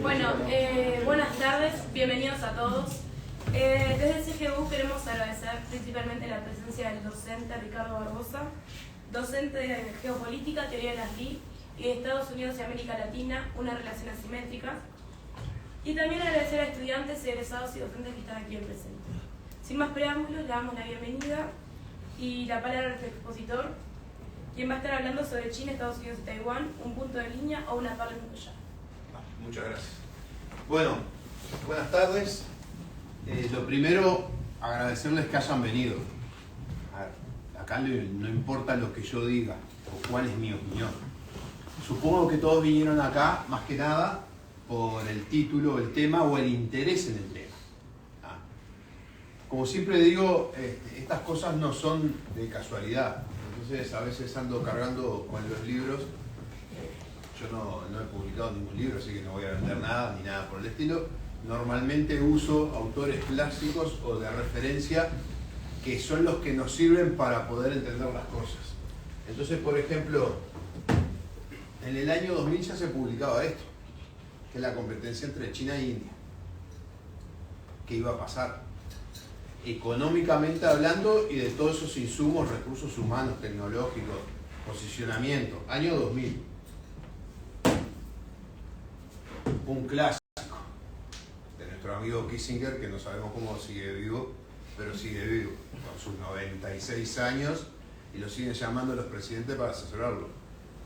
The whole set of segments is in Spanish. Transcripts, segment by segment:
Bueno, buenas tardes, bienvenidos a todos. Desde el CGU queremos agradecer principalmente la presencia del docente Ricardo Barbosa, docente de Geopolítica, Teoría de las LI y de Estados Unidos y América Latina, una relación asimétrica. Y también agradecer a estudiantes, egresados y docentes que están aquí presentes. Sin más preámbulos, le damos la bienvenida y la palabra a nuestro expositor, quien va a estar hablando sobre China, Estados Unidos y Taiwán, un punto de línea o una perla en un collar. Muchas gracias. Bueno, buenas tardes. Lo primero, agradecerles que hayan venido. A ver, acá no importa lo que yo diga o cuál es mi opinión. Supongo que todos vinieron acá, más que nada, por el título, el tema o el interés en el tema. Como siempre digo, estas cosas no son de casualidad. Entonces a veces ando cargando con los libros. Yo no he publicado ningún libro, así que no voy a vender nada ni nada por el estilo. Normalmente uso autores clásicos o de referencia que son los que nos sirven para poder entender las cosas. Entonces, por ejemplo, en el año 2000 ya se publicaba esto, que es la competencia entre China e India. ¿Qué iba a pasar? Económicamente hablando y de todos esos insumos, recursos humanos, tecnológicos, posicionamiento. Año 2000. Un clásico de nuestro amigo Kissinger, que no sabemos cómo sigue vivo, pero sigue vivo, con sus 96 años, y lo siguen llamando los presidentes para asesorarlo.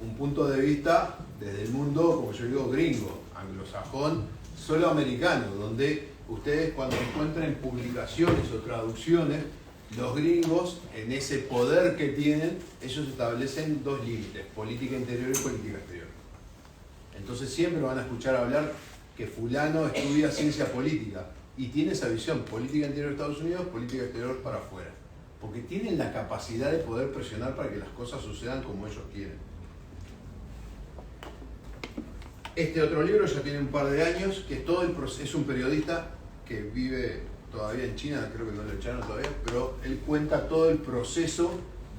Un punto de vista desde el mundo, como yo digo, gringo, anglosajón, solo americano, donde ustedes cuando encuentren publicaciones o traducciones, los gringos, en ese poder que tienen, ellos establecen dos límites, política interior y política exterior. Entonces siempre van a escuchar hablar que fulano estudia ciencia política y tiene esa visión, política interior de Estados Unidos, política exterior para afuera. Porque tienen la capacidad de poder presionar para que las cosas sucedan como ellos quieren. Este otro libro ya tiene un par de años, que todo es un periodista que vive todavía en China, creo que no lo echaron todavía, pero él cuenta todo el proceso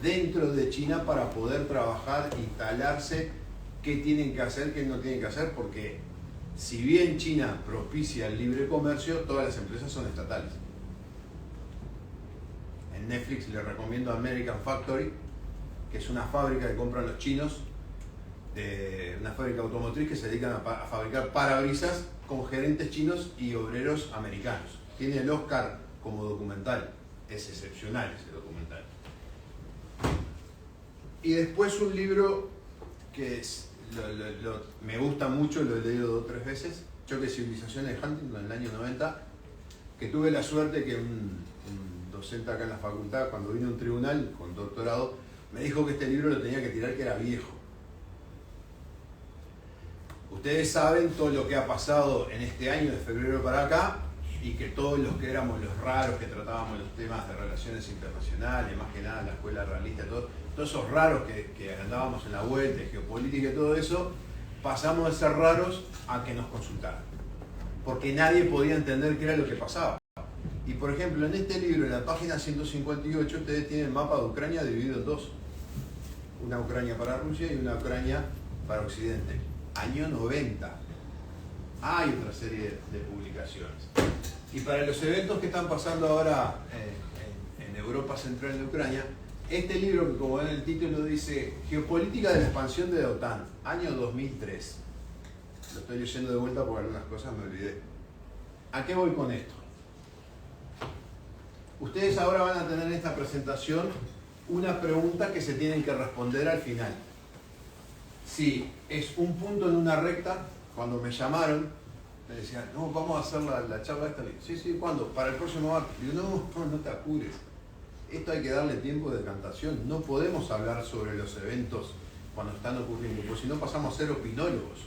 dentro de China para poder trabajar, instalarse, qué tienen que hacer, qué no tienen que hacer, porque si bien China propicia el libre comercio, todas las empresas son estatales. En Netflix les recomiendo American Factory, que es una fábrica que compran los chinos, una fábrica automotriz que se dedican a fabricar parabrisas con gerentes chinos y obreros americanos. Tiene el Oscar como documental, es excepcional ese documental. Y después un libro que me gusta mucho, lo he leído 2 o 3 veces, Choque de Civilizaciones de Huntington en el año 90, que tuve la suerte que un docente acá en la facultad, cuando vino a un tribunal con doctorado, me dijo que este libro lo tenía que tirar, que era viejo. Ustedes saben todo lo que ha pasado en este año, de febrero para acá, y que todos los que éramos los raros, que tratábamos los temas de relaciones internacionales, más que nada la escuela realista, todos esos raros que andábamos en la vuelta, de geopolítica y todo eso, pasamos de ser raros a que nos consultaran. Porque nadie podía entender qué era lo que pasaba. Y por ejemplo, en este libro, en la página 158, ustedes tienen el mapa de Ucrania dividido en 2. Una Ucrania para Rusia y una Ucrania para Occidente. Año 90. Hay otra serie de publicaciones. Y para los eventos que están pasando ahora en Europa Central de Ucrania, este libro, que como ven el título dice Geopolítica de la expansión de la OTAN, año 2003. Lo estoy leyendo de vuelta porque algunas cosas me olvidé. ¿A qué voy con esto? Ustedes ahora van a tener en esta presentación una pregunta que se tienen que responder al final. Si es un punto en una recta, cuando me llamaron, me decían, no, vamos a hacer la charla esta. Sí, ¿cuándo? Para el próximo martes. Digo, no te apures. Esto hay que darle tiempo de decantación. No podemos hablar sobre los eventos cuando están ocurriendo, porque si no pasamos a ser opinólogos.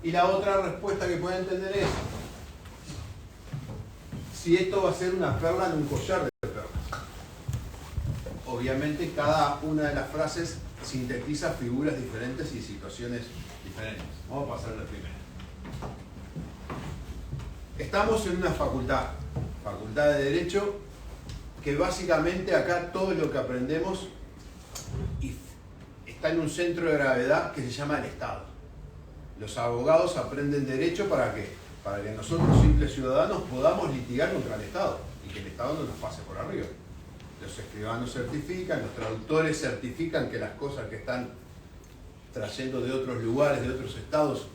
Y la otra respuesta que pueden tener es si esto va a ser una perla en un collar de perlas. Obviamente cada una de las frases sintetiza figuras diferentes y situaciones diferentes. Vamos a pasar a la primera. Estamos en una facultad de Derecho, que básicamente acá todo lo que aprendemos está en un centro de gravedad que se llama el Estado. Los abogados aprenden Derecho ¿para qué? Para que nosotros, simples ciudadanos, podamos litigar contra el Estado y que el Estado no nos pase por arriba. Los escribanos certifican, los traductores certifican que las cosas que están trayendo de otros lugares, de otros estados,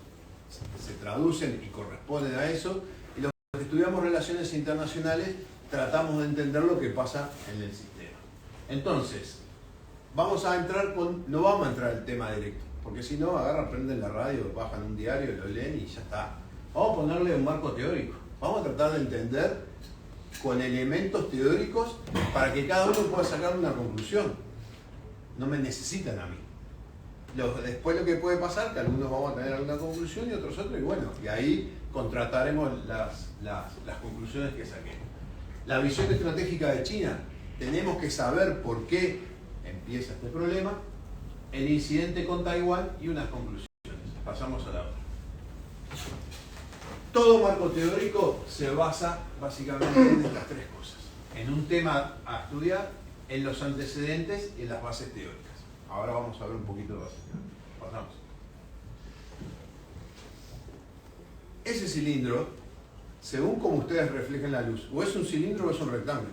se traducen y corresponden a eso. Y los que estudiamos relaciones internacionales tratamos de entender lo que pasa en el sistema. Entonces, no vamos a entrar al tema directo, porque si no, prenden la radio, bajan un diario, lo leen y ya está. Vamos a ponerle un marco teórico. Vamos a tratar de entender con elementos teóricos para que cada uno pueda sacar una conclusión. No me necesitan a mí. Después lo que puede pasar, que algunos vamos a tener alguna conclusión y otros otra, y bueno, y ahí contrataremos las conclusiones que saquemos. La visión estratégica de China, tenemos que saber por qué empieza este problema, el incidente con Taiwán y unas conclusiones. Pasamos a la otra. Todo marco teórico se basa básicamente en estas tres cosas. En un tema a estudiar, en los antecedentes y en las bases teóricas. Ahora vamos a ver un poquito de bases teóricas. Pasamos. Ese cilindro, según como ustedes reflejen la luz, o es un cilindro o es un rectángulo.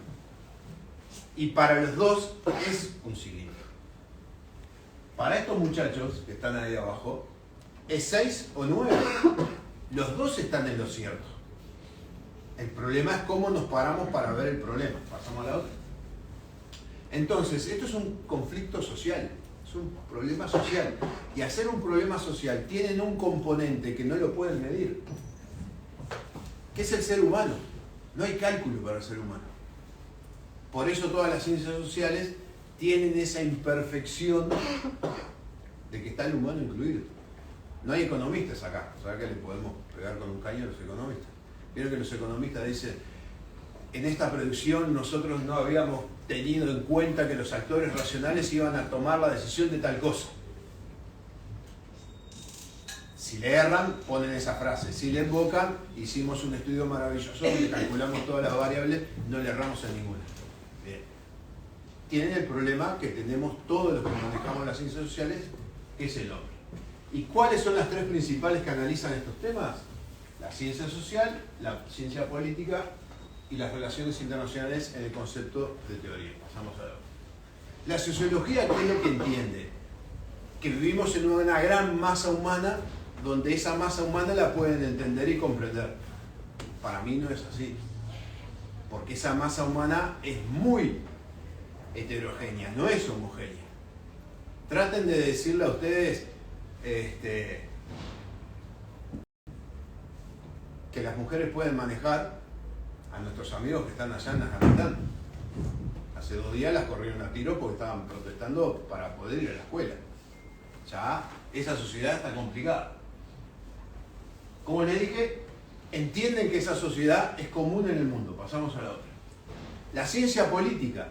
Y para los dos es un cilindro. Para estos muchachos que están ahí abajo, ¿es 6 o 9? Los dos están en lo cierto. El problema es cómo nos paramos para ver el problema. Pasamos a la otra. Entonces, esto es un conflicto social, es un problema social. Y hacer un problema social tienen un componente que no lo pueden medir, que es el ser humano. No hay cálculo para el ser humano. Por eso todas las ciencias sociales tienen esa imperfección de que está el humano incluido. No hay economistas acá, o sea que le podemos pegar con un caño a los economistas. Vieron que los economistas dicen, en esta predicción nosotros no habíamos tenido en cuenta que los actores racionales iban a tomar la decisión de tal cosa. Si le erran, ponen esa frase. Si le invocan, hicimos un estudio maravilloso donde calculamos todas las variables, no le erramos en ninguna. Bien. Tienen el problema que tenemos todos los que manejamos las ciencias sociales, que es el hombre. ¿Y cuáles son las tres principales que analizan estos temas? La ciencia social, la ciencia política y las relaciones internacionales en el concepto de teoría. Pasamos a la otra. La sociología, ¿qué es lo que entiende? Que vivimos en una gran masa humana donde esa masa humana la pueden entender y comprender. Para mí no es así. Porque esa masa humana es muy heterogénea, no es homogénea. Traten de decirle a ustedes que las mujeres pueden manejar a nuestros amigos que están allá en Afganistán. Hace 2 días las corrieron a tiro porque estaban protestando para poder ir a la escuela. Ya esa sociedad está complicada. Como les dije, entienden que esa sociedad es común en el mundo. Pasamos a la otra. La ciencia política.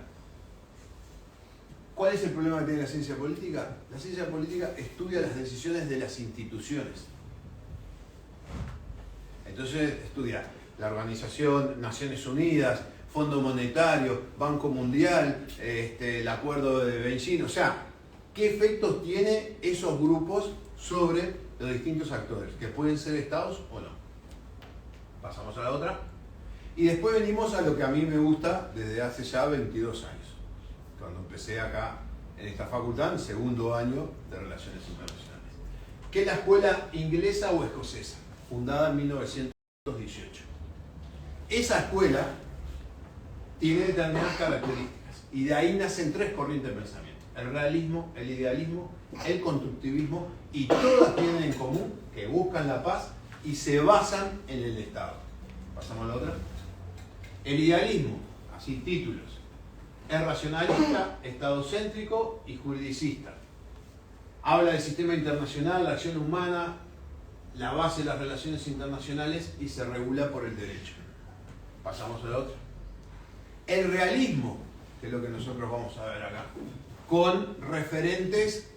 ¿Cuál es el problema que tiene la ciencia política? La ciencia política estudia las decisiones de las instituciones. Entonces estudia la Organización Naciones Unidas, Fondo Monetario, Banco Mundial, el Acuerdo de Beijing. O sea, ¿qué efectos tienen esos grupos sobre los distintos actores? Que pueden ser estados o no. Pasamos a la otra. Y después venimos a lo que a mí me gusta desde hace ya 22 años. Cuando empecé acá en esta facultad, en segundo año de Relaciones Internacionales. ¿Qué es la escuela inglesa o escocesa? Fundada en 1918. Esa escuela tiene determinadas características y de ahí nacen 3 corrientes de pensamiento. El realismo, el idealismo, el constructivismo, y todas tienen en común que buscan la paz y se basan en el Estado. Pasamos a la otra. El idealismo, así títulos. Es racionalista, estadocéntrico y juridicista. Habla del sistema internacional, la acción humana, la base de las relaciones internacionales y se regula por el derecho. Pasamos a la otra. El realismo, que es lo que nosotros vamos a ver acá, con referentes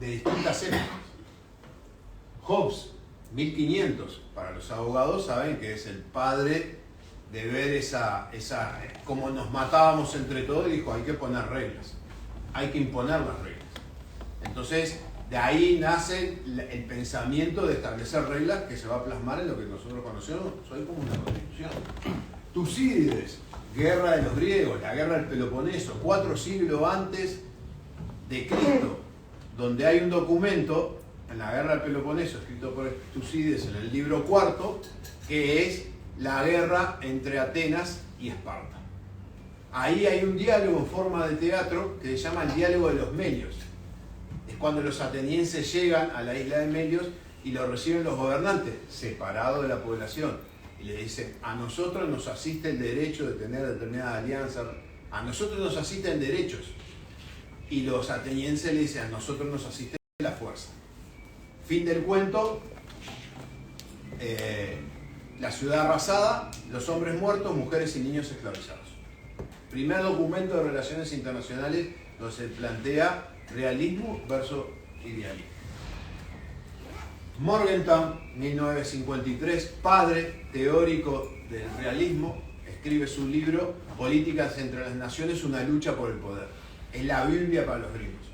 de distintas épocas. Hobbes 1500 para los abogados saben que es el padre de ver como nos matábamos entre todos, y dijo, hay que poner reglas, hay que imponer las reglas. Entonces, de ahí nace el pensamiento de establecer reglas que se va a plasmar en lo que nosotros conocemos hoy como una constitución. Tucídides, guerra de los griegos, la guerra del Peloponeso, 4 siglos antes de Cristo, donde hay un documento en la guerra del Peloponeso escrito por Tucídides en el libro cuarto, que es la guerra entre Atenas y Esparta. Ahí hay un diálogo en forma de teatro que se llama el diálogo de los Melios. Es cuando los atenienses llegan a la isla de Melios y lo reciben los gobernantes, separados de la población. Y le dicen, a nosotros nos asiste el derecho de tener determinadas alianzas, a nosotros nos asisten derechos. Y los atenienses le dicen, a nosotros nos asiste la fuerza. Fin del cuento, la ciudad arrasada, los hombres muertos, mujeres y niños esclavizados. Primer documento de relaciones internacionales donde se plantea realismo versus idealismo. Morgenthau, 1953, padre teórico del realismo, escribe su libro Políticas entre las Naciones, una lucha por el poder. Es la Biblia para los gringos.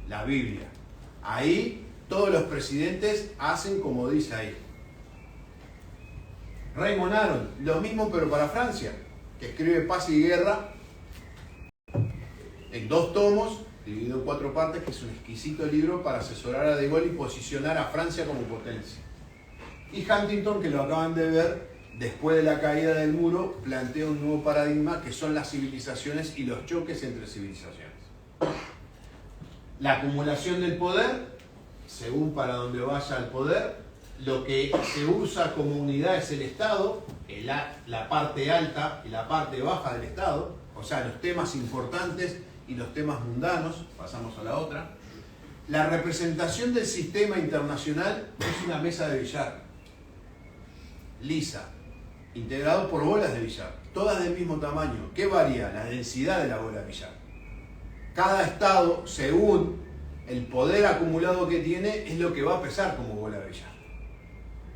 La Biblia. Ahí todos los presidentes hacen como dice ahí. Raymond Aron, lo mismo pero para Francia, que escribe Paz y Guerra en 2 tomos, dividido en 4 partes, que es un exquisito libro para asesorar a De Gaulle y posicionar a Francia como potencia. Y Huntington, que lo acaban de ver, después de la caída del muro, plantea un nuevo paradigma que son las civilizaciones y los choques entre civilizaciones. La acumulación del poder, según para donde vaya el poder, lo que se usa como unidad es el Estado, la parte alta y la parte baja del Estado, o sea, los temas importantes y los temas mundanos. Pasamos a la otra. La representación del sistema internacional es una mesa de billar, lisa, integrado por bolas de billar, todas del mismo tamaño. ¿Qué varía? La densidad de la bola de billar. Cada Estado, según el poder acumulado que tiene, es lo que va a pesar como bola de billar.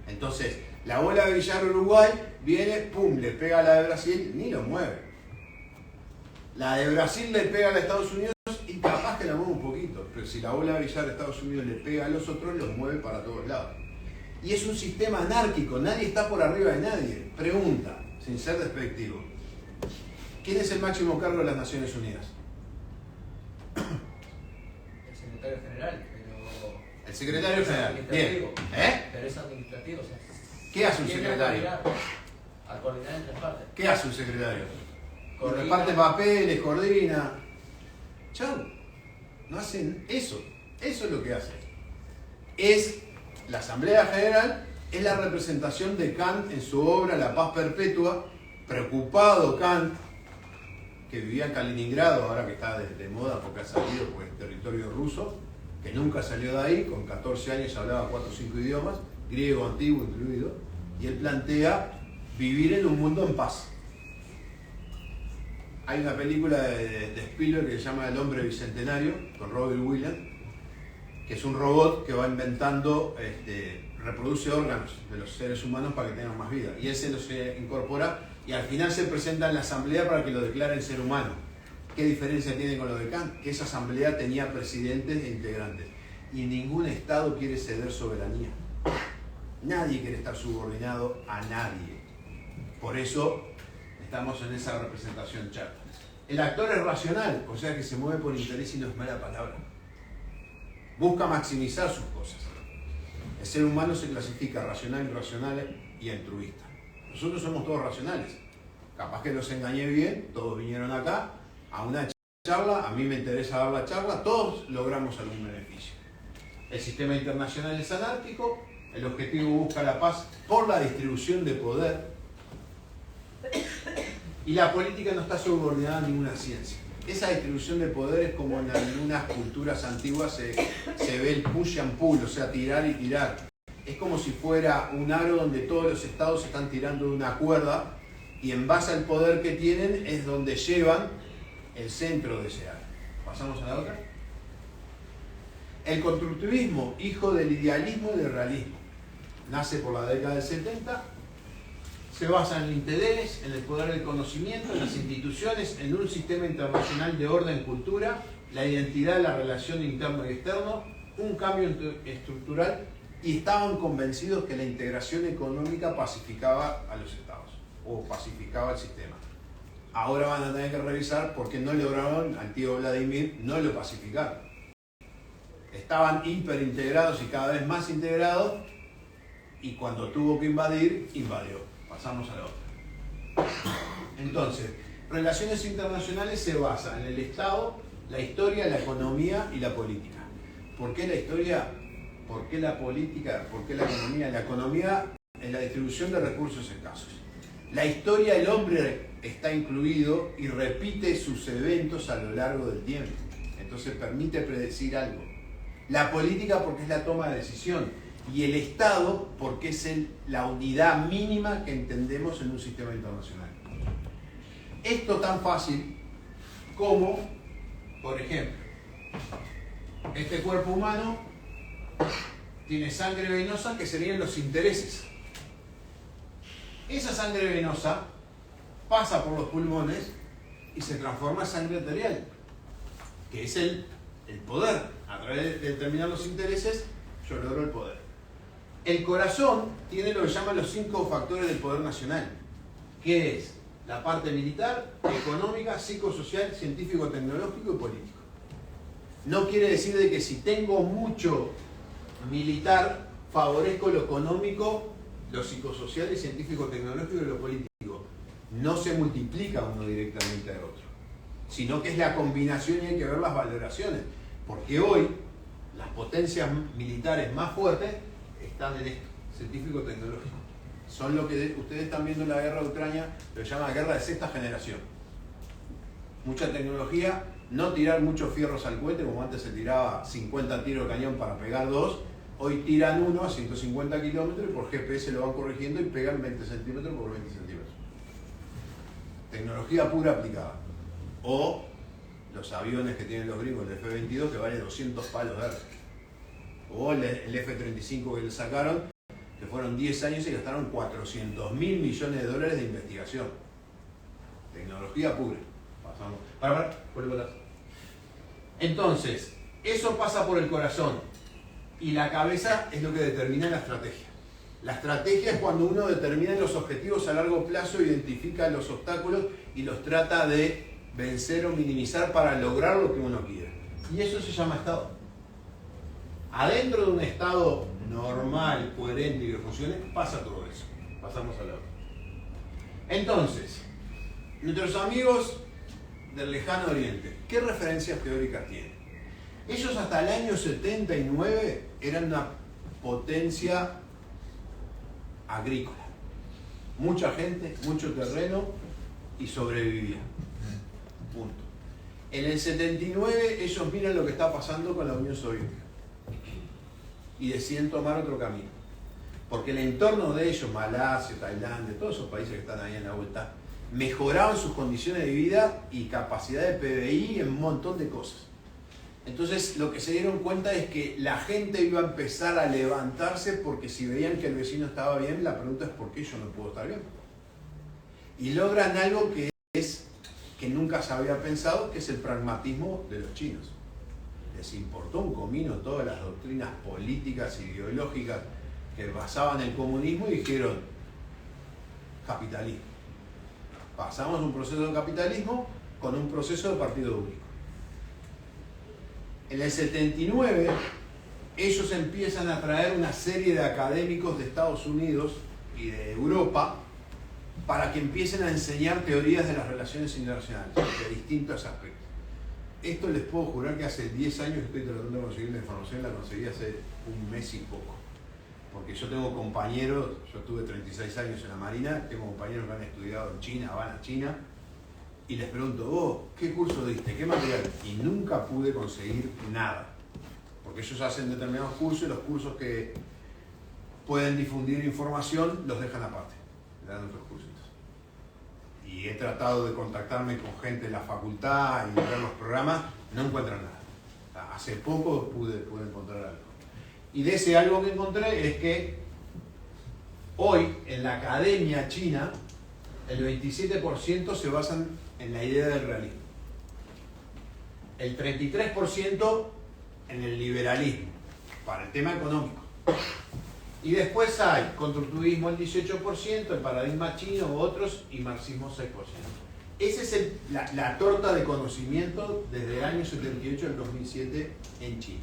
Entonces, la bola de billar Uruguay viene, pum, le pega a la de Brasil, ni lo mueve. La de Brasil le pega a la de Estados Unidos y capaz que la mueve un poquito, pero si la bola de billar de Estados Unidos le pega a los otros, los mueve para todos lados. Y es un sistema anárquico, nadie está por arriba de nadie. Pregunta, sin ser despectivo, ¿quién es el máximo cargo de las Naciones Unidas? El secretario general, pero... El secretario general, bien. Pero es administrativo, o sea... ¿Qué hace un secretario? A coordinar entre partes. ¿Qué hace un secretario? Coordina. Reparte papeles, coordina. Chau. No hacen eso. Eso es lo que hacen. La Asamblea General es la representación de Kant en su obra La Paz Perpetua. Preocupado Kant, que vivía en Kaliningrado, ahora que está de moda porque ha salido, porque es territorio ruso, que nunca salió de ahí, con 14 años hablaba 4 o 5 idiomas, griego antiguo incluido, y él plantea vivir en un mundo en paz. Hay una película de Spielberg que se llama El hombre bicentenario, con Robin Williams, que es un robot que va inventando, reproduce órganos de los seres humanos para que tengan más vida. Y él se los incorpora y al final se presenta en la asamblea para que lo declaren ser humano. ¿Qué diferencia tiene con lo de Kant? Que esa asamblea tenía presidentes e integrantes. Y ningún Estado quiere ceder soberanía. Nadie quiere estar subordinado a nadie. Por eso estamos en esa representación chata. El actor es racional, o sea que se mueve por interés y no es mala palabra. Busca maximizar sus cosas. El ser humano se clasifica racional, irracional y altruista. Nosotros somos todos racionales. Capaz que los engañé bien, todos vinieron acá a una charla, a mí me interesa dar la charla, todos logramos algún beneficio. El sistema internacional es anárquico, el objetivo busca la paz por la distribución de poder y la política no está subordinada a ninguna ciencia. Esa distribución de poder es como en algunas culturas antiguas se ve el push and pull, o sea, tirar y tirar. Es como si fuera un aro donde todos los estados están tirando de una cuerda y en base al poder que tienen es donde llevan el centro de ese aro. ¿Pasamos a la otra? El constructivismo, hijo del idealismo y del realismo. nace por la década del 70, se basa en el interés, en el poder del conocimiento, en las instituciones, en un sistema internacional de orden, cultura, la identidad, la relación interno y externo, un cambio estructural, y estaban convencidos que la integración económica pacificaba a los estados o pacificaba el sistema. Ahora van a tener que revisar por qué no lograron al tío Vladimir, no lo pacificaron. Estaban hiperintegrados y cada vez más integrados, y cuando tuvo que invadir, invadió. Pasamos a la otra. Entonces, relaciones internacionales se basa en el Estado, la historia, la economía y la política. ¿Por qué la historia? ¿Por qué la política? ¿Por qué la economía? La economía es la distribución de recursos escasos. La historia, el hombre está incluido y repite sus eventos a lo largo del tiempo. Entonces permite predecir algo. La política porque es la toma de decisión. Y el Estado porque es la unidad mínima que entendemos en un sistema internacional. Esto tan fácil como, por ejemplo, este cuerpo humano tiene sangre venosa que serían los intereses. Esa sangre venosa pasa por los pulmones y se transforma en sangre arterial, que es el poder. A través de determinar los intereses, yo logro el poder. El corazón tiene lo que llaman los 5 factores del poder nacional, que es la parte militar, económica, psicosocial, científico, tecnológico y político. No quiere decir de que si tengo mucho militar, favorezco lo económico, lo psicosocial, y científico, tecnológico y lo político. No se multiplica uno directamente al otro, sino que es la combinación y hay que ver las valoraciones. Porque hoy las potencias militares más fuertes están en esto, científico-tecnológico. Son lo que ustedes están viendo en la guerra de Ucrania, lo llaman guerra de sexta generación. Mucha tecnología, no tirar muchos fierros al cohete, como antes se tiraba 50 tiros de cañón para pegar 2, hoy tiran uno a 150 kilómetros y por GPS lo van corrigiendo y pegan 20 centímetros por 20 centímetros. Tecnología pura aplicada. O los aviones que tienen los gringos, el F-22, que vale 200 palos de arte. O el F-35 que le sacaron, que fueron 10 años y gastaron 400.000 millones de dólares de investigación. Tecnología pura. Pasamos. Vuelvo atrás. Entonces, eso pasa por el corazón. Y la cabeza es lo que determina la estrategia. La estrategia es cuando uno determina los objetivos a largo plazo, identifica los obstáculos y los trata de vencer o minimizar para lograr lo que uno quiere. Y eso se llama Estado. Adentro de un Estado normal, coherente y que funcione, pasa todo eso. Pasamos a la otra. Entonces, nuestros amigos del lejano oriente, ¿qué referencias teóricas tienen? Ellos hasta el año 79 eran una potencia agrícola. Mucha gente, mucho terreno y sobrevivían. Punto. En el 79 ellos miran lo que está pasando con la Unión Soviética y deciden tomar otro camino. Porque el entorno de ellos, Malasia, Tailandia, todos esos países que están ahí en la vuelta, mejoraban sus condiciones de vida y capacidad de PBI en un montón de cosas. Entonces lo que se dieron cuenta es que la gente iba a empezar a levantarse porque si veían que el vecino estaba bien, la pregunta es ¿por qué yo no puedo estar bien? Y logran algo que nunca se había pensado, que es el pragmatismo de los chinos. Les importó un comino todas las doctrinas políticas e ideológicas que basaban el comunismo y dijeron capitalismo. Pasamos un proceso de capitalismo con un proceso de partido único. En el 79 ellos empiezan a traer una serie de académicos de Estados Unidos y de Europa para que empiecen a enseñar teorías de las relaciones internacionales, de distintos aspectos. Esto les puedo jurar que hace 10 años que estoy tratando de conseguir la información, la conseguí hace un mes y poco. Porque yo tengo compañeros, yo estuve 36 años en la Marina, tengo compañeros que han estudiado en China, van a China, y les pregunto, vos, ¿qué curso diste? ¿Qué material? Y nunca pude conseguir nada. Porque ellos hacen determinados cursos y los cursos que pueden difundir información los dejan aparte, le dan otros cursos. Y he tratado de contactarme con gente de la facultad y ver los programas, no encuentran nada. Hace poco pude encontrar algo. Y de ese algo que encontré es que Hoy, en la academia china, el 27% se basan en la idea del realismo. El 33% en el liberalismo, para el tema económico. Y después hay constructivismo el 18%, el paradigma chino, otros, y marxismo 6%. Esa es la torta de conocimiento desde el año 78 al 2007 en China.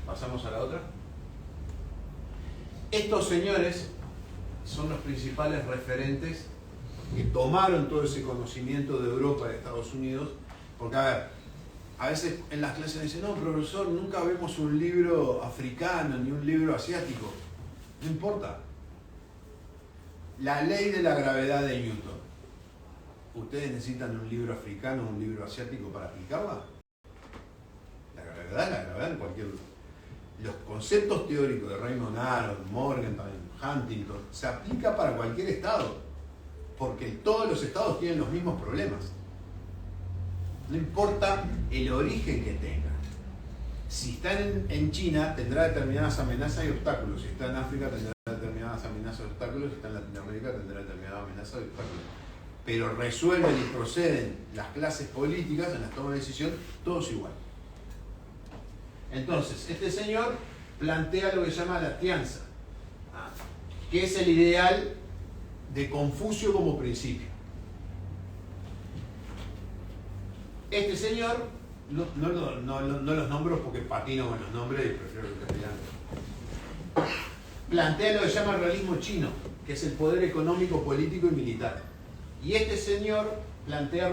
Pasamos a la otra. Estos señores son los principales referentes que tomaron todo ese conocimiento de Europa y de Estados Unidos, porque a veces en las clases me dicen, no, profesor, nunca vemos un libro africano ni un libro asiático. No importa. La ley de la gravedad de Newton. ¿Ustedes necesitan un libro africano o un libro asiático para aplicarla? La gravedad en cualquier... Los conceptos teóricos de Raymond Aron, Morgenthau, Huntington, se aplica para cualquier estado, porque todos los estados tienen los mismos problemas. No importa el origen que tenga. Si está en China, tendrá determinadas amenazas y obstáculos. Si está en África, tendrá determinadas amenazas y obstáculos. Si está en Latinoamérica, tendrá determinadas amenazas y obstáculos. Pero resuelven y proceden las clases políticas en las tomas de decisión, todos igual. Entonces, este señor plantea lo que se llama la tianza, que es el ideal de Confucio como principio. Este señor, no los nombro porque patino con los nombres y prefiero el castellano, plantea lo que se llama el realismo chino, que es el poder económico, político y militar. Y este señor plantea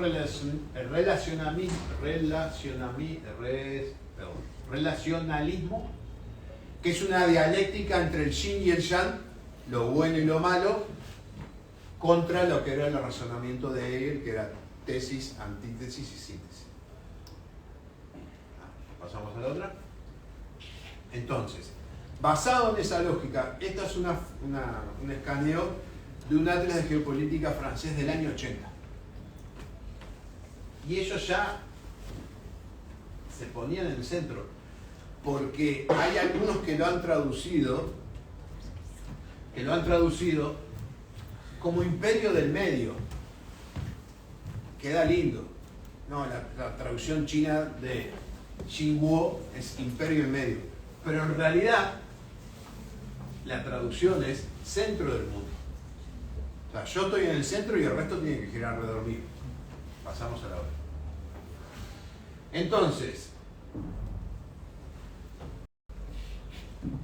relacionalismo, que es una dialéctica entre el yin y el yang, lo bueno y lo malo, contra lo que era el razonamiento de Hegel, que era tesis, antítesis y síntesis. Pasamos a la otra. Entonces, basado en esa lógica, esta es un escaneo de un atlas de geopolítica francés del año 80. Y ellos ya se ponían en el centro, porque hay algunos que lo han traducido como imperio del medio. Queda lindo. No, la traducción china de Xinguo es imperio del medio. Pero en realidad, la traducción es centro del mundo. O sea, yo estoy en el centro y el resto tiene que girar alrededor mío. Pasamos a la otra. Entonces,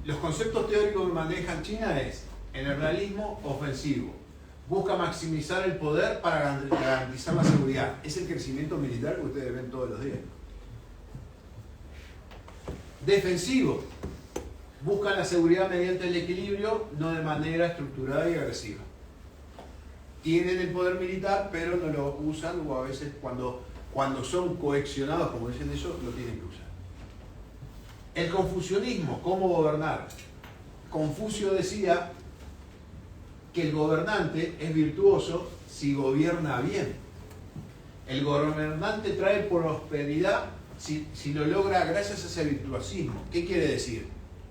los conceptos teóricos que manejan China es, en el realismo ofensivo, busca maximizar el poder para garantizar la seguridad. Es el crecimiento militar que ustedes ven todos los días. Defensivo, busca la seguridad mediante el equilibrio, no de manera estructurada y agresiva. Tienen el poder militar, pero no lo usan, o a veces cuando son coaccionados, como dicen ellos, lo tienen que usar. El confucianismo, ¿cómo gobernar? Confucio decía que el gobernante es virtuoso si gobierna bien. El gobernante trae prosperidad si lo logra gracias a ese virtuosismo. ¿Qué quiere decir?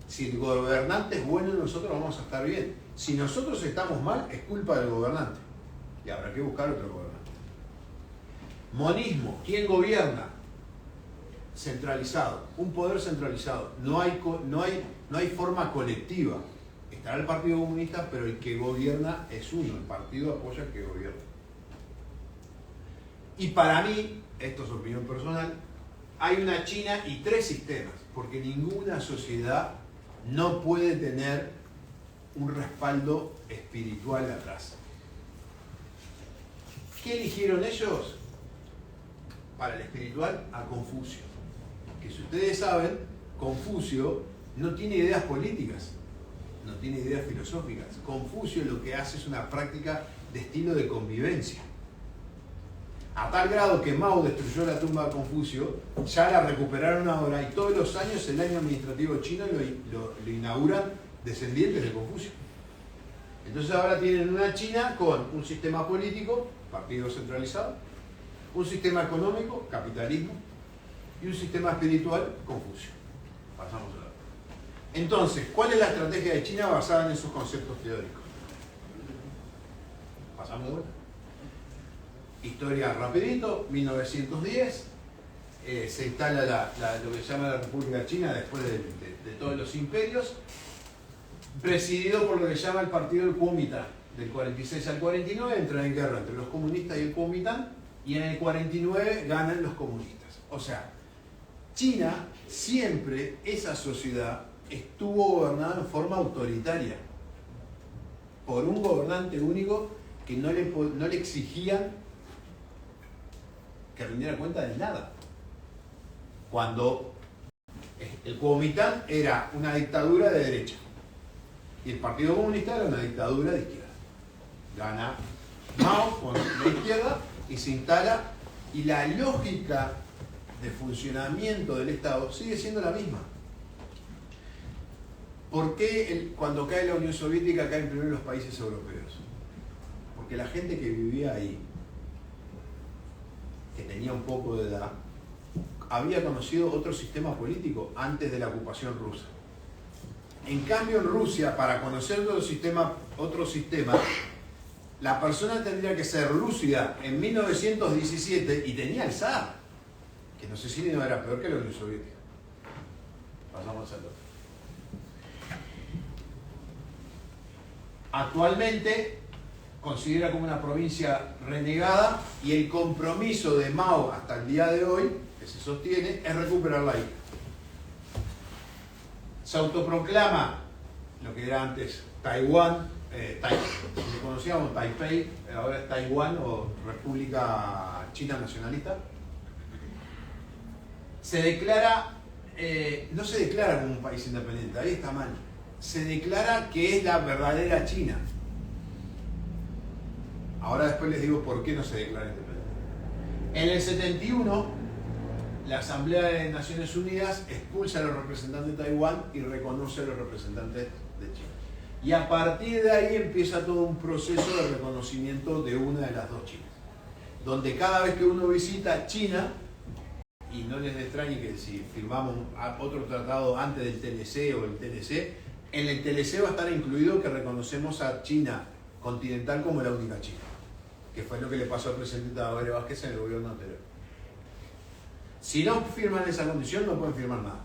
Si el gobernante es bueno, nosotros vamos a estar bien. Si nosotros estamos mal, es culpa del gobernante. Y habrá que buscar otro gobernante. Monismo, ¿quién gobierna? Centralizado, un poder centralizado. No hay forma colectiva. Estará el Partido Comunista, pero el que gobierna es uno. El partido apoya al que gobierna. Y para mí, esto es opinión personal, hay una China y tres sistemas, porque ninguna sociedad no puede tener un respaldo espiritual atrás. ¿Qué eligieron ellos? Para el espiritual, a Confucio. Que si ustedes saben, Confucio no tiene ideas políticas, no tiene ideas filosóficas. Confucio lo que hace es una práctica de estilo de convivencia. A tal grado que Mao destruyó la tumba de Confucio, ya la recuperaron ahora y todos los años el año administrativo chino lo inauguran descendientes de Confucio. Entonces ahora tienen una China con un sistema político, partido centralizado, un sistema económico, capitalismo, y un sistema espiritual, Confucio. Pasamos a la otra. Entonces, ¿cuál es la estrategia de China basada en esos conceptos teóricos? pasamos de vuelta. Historia rapidito, 1910, se instala lo que se llama la República China después de todos los imperios, presidido por lo que se llama el partido del Kuomintang. Del 46 al 49 entran en guerra entre los comunistas y el Kuomintang, y en el 49 ganan los comunistas. O sea, China siempre, esa sociedad, estuvo gobernada en forma autoritaria por un gobernante único que no le exigían que rindiera cuenta de nada. Cuando el Kuomintang era una dictadura de derecha y el Partido Comunista era una dictadura de izquierda. Gana Mao con la izquierda y se instala, y la lógica de funcionamiento del Estado sigue siendo la misma. ¿Por qué cuando cae la Unión Soviética caen primero los países europeos? Porque la gente que vivía ahí, que tenía un poco de edad, había conocido otro sistema político antes de la ocupación rusa. En cambio, en Rusia, para conocer otro sistema, la persona tendría que ser lúcida en 1917 y tenía el zar, que no sé si no era peor que la Unión Soviética. Pasamos al otro. Actualmente considera como una provincia renegada, y el compromiso de Mao hasta el día de hoy, que se sostiene, es recuperar la isla. Se autoproclama lo que era antes Taiwán, lo conocíamos Taipei, ahora es Taiwán o República China Nacionalista. Se declara, no se declara como un país independiente, ahí está mal. Se declara que es la verdadera China. Ahora después les digo por qué no se declara independiente. En el 71, la Asamblea de Naciones Unidas expulsa a los representantes de Taiwán y reconoce a los representantes de China. Y a partir de ahí empieza todo un proceso de reconocimiento de una de las dos Chinas, donde cada vez que uno visita China, y no les extrañe que si firmamos otro tratado antes del TLC o el TLC, en el TLC va a estar incluido que reconocemos a China continental como la única China, que fue lo que le pasó al presidente Tabaré Vázquez en el gobierno anterior. Si no firman esa condición, no pueden firmar nada.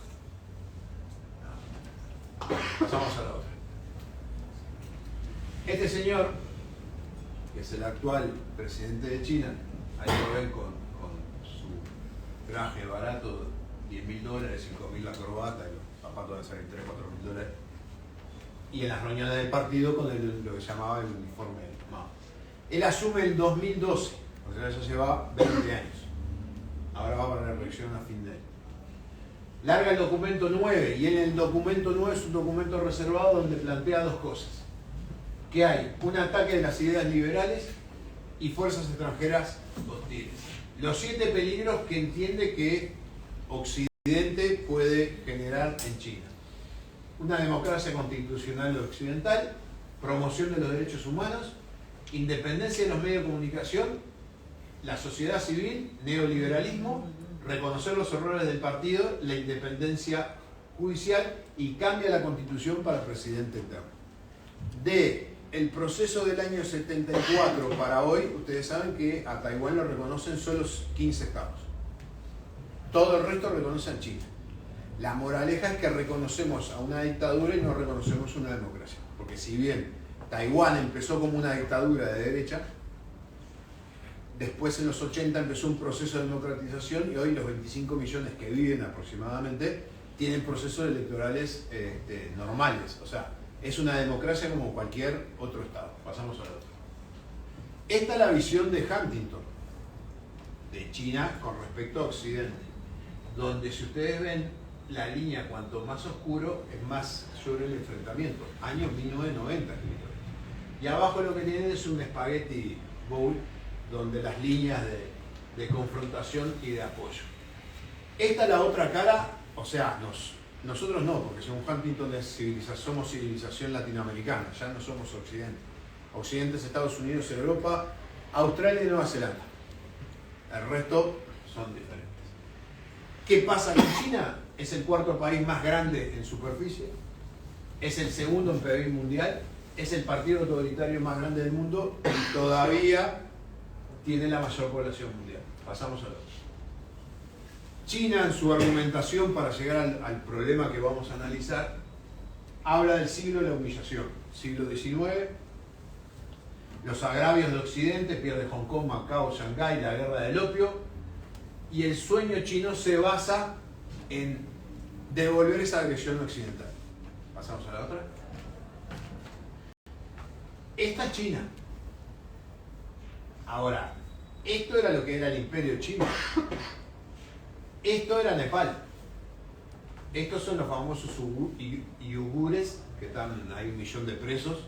Pasamos a la otra. Este señor, que es el actual presidente de China, ahí lo ven con su traje barato, $10.000, $5.000 la corbata, y los zapatos de salir $3.000 o $4.000. Y en las reuniones del partido con lo que llamaba el uniforme Mao. Él asume el 2012, o sea, eso lleva 20 años. Ahora va para la elección a fin de año. Larga el documento 9, y en el documento 9 es un documento reservado donde plantea dos cosas. Que hay un ataque de las ideas liberales y fuerzas extranjeras hostiles. Los 7 peligros que entiende que Occidente puede generar en China. Una democracia constitucional occidental, promoción de los derechos humanos, independencia de los medios de comunicación, la sociedad civil, neoliberalismo, reconocer los errores del partido, la independencia judicial, y cambia la constitución para presidente eterno. El proceso del año 74 para hoy, ustedes saben que a Taiwán lo reconocen solo 15 estados. Todo el resto reconocen China. La moraleja es que reconocemos a una dictadura y no reconocemos una democracia. Porque si bien Taiwán empezó como una dictadura de derecha, después en los 80 empezó un proceso de democratización, y hoy los 25 millones que viven aproximadamente tienen procesos electorales normales. O sea, es una democracia como cualquier otro estado. Pasamos al otro. Esta es la visión de Huntington, de China con respecto a Occidente, donde si ustedes ven la línea, cuanto más oscuro, es más sobre el enfrentamiento. Año 1990. Y abajo lo que tienen es un spaghetti bowl, donde las líneas de confrontación y de apoyo. Esta es la otra cara, o sea, nosotros no, porque según Huntington somos civilización latinoamericana, ya no somos Occidente. Occidente es Estados Unidos, Europa, Australia y Nueva Zelanda. El resto son diferentes. ¿Qué pasa con China? Es el 4º país más grande en superficie, es el 2º en PIB mundial, es el partido autoritario más grande del mundo y todavía tiene la mayor población mundial. Pasamos a lo otro. China, en su argumentación para llegar al problema que vamos a analizar, habla del siglo de la humillación. Siglo XIX, los agravios de Occidente, pierde Hong Kong, Macao, Shanghái, la guerra del opio, y el sueño chino se basa en devolver esa agresión occidental. Pasamos a la otra. Esta China. Ahora, esto era lo que era el imperio chino. Esto era Nepal. Estos son los famosos uigures, que están, hay 1 millón de presos,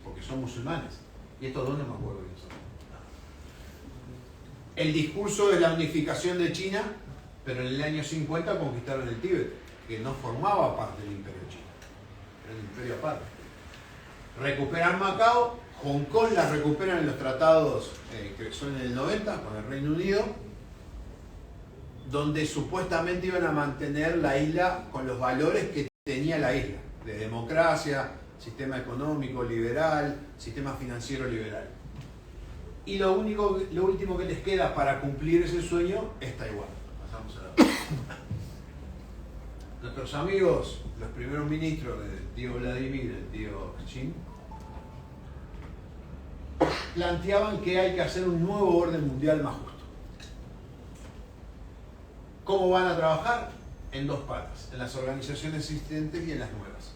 porque son musulmanes. Y estos dos no me acuerdo quiénes son. El discurso de la unificación de China, pero en el año 50 conquistaron el Tíbet, que no formaba parte del imperio chino. Era un imperio aparte. Recuperan Macao, Hong Kong la recuperan en los tratados que son en el 90 con el Reino Unido, donde supuestamente iban a mantener la isla con los valores que tenía la isla, de democracia, sistema económico liberal, sistema financiero liberal. Y lo último que les queda para cumplir ese sueño es Taiwán. Pasamos a la otra. Nuestros amigos, los primeros ministros del tío Vladimir y del tío Xi, planteaban que hay que hacer un nuevo orden mundial más justo. ¿Cómo van a trabajar? En dos patas, en las organizaciones existentes y en las nuevas.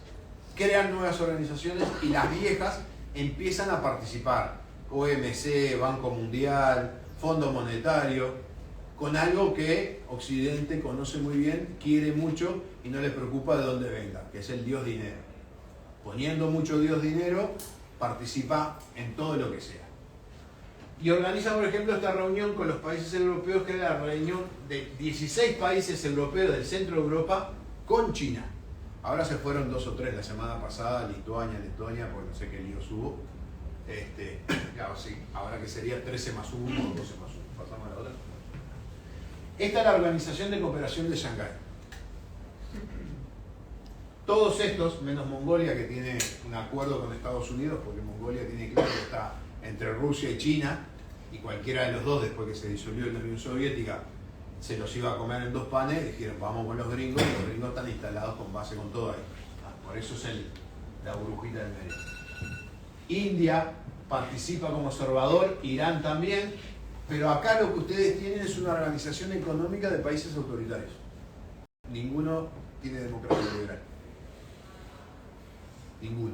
Crean nuevas organizaciones y las viejas empiezan a participar. OMC, Banco Mundial, Fondo Monetario, con algo que Occidente conoce muy bien, quiere mucho y no le preocupa de dónde venga, que es el Dios dinero. Poniendo mucho Dios dinero, participa en todo lo que sea. Y organiza, por ejemplo, esta reunión con los países europeos, que es la reunión de 16 países europeos del centro de Europa con China. Ahora se fueron 2 o 3 la semana pasada, Lituania, Letonia, porque no sé qué líos hubo. Ahora que sería 13 más 1 o 12 más 1. Pasamos a la otra. Esta es la Organización de Cooperación de Shanghái. Todos estos, menos Mongolia, que tiene un acuerdo con Estados Unidos, porque Mongolia tiene claro que está entre Rusia y China, y cualquiera de los dos, después que se disolvió la Unión Soviética, se los iba a comer en 2 panes. Dijeron, vamos con los gringos, y los gringos están instalados con base con todo ahí. Por eso es la burbujita del medio. India participa como observador, Irán también, pero acá lo que ustedes tienen es una organización económica de países autoritarios. Ninguno tiene democracia liberal. Ninguno.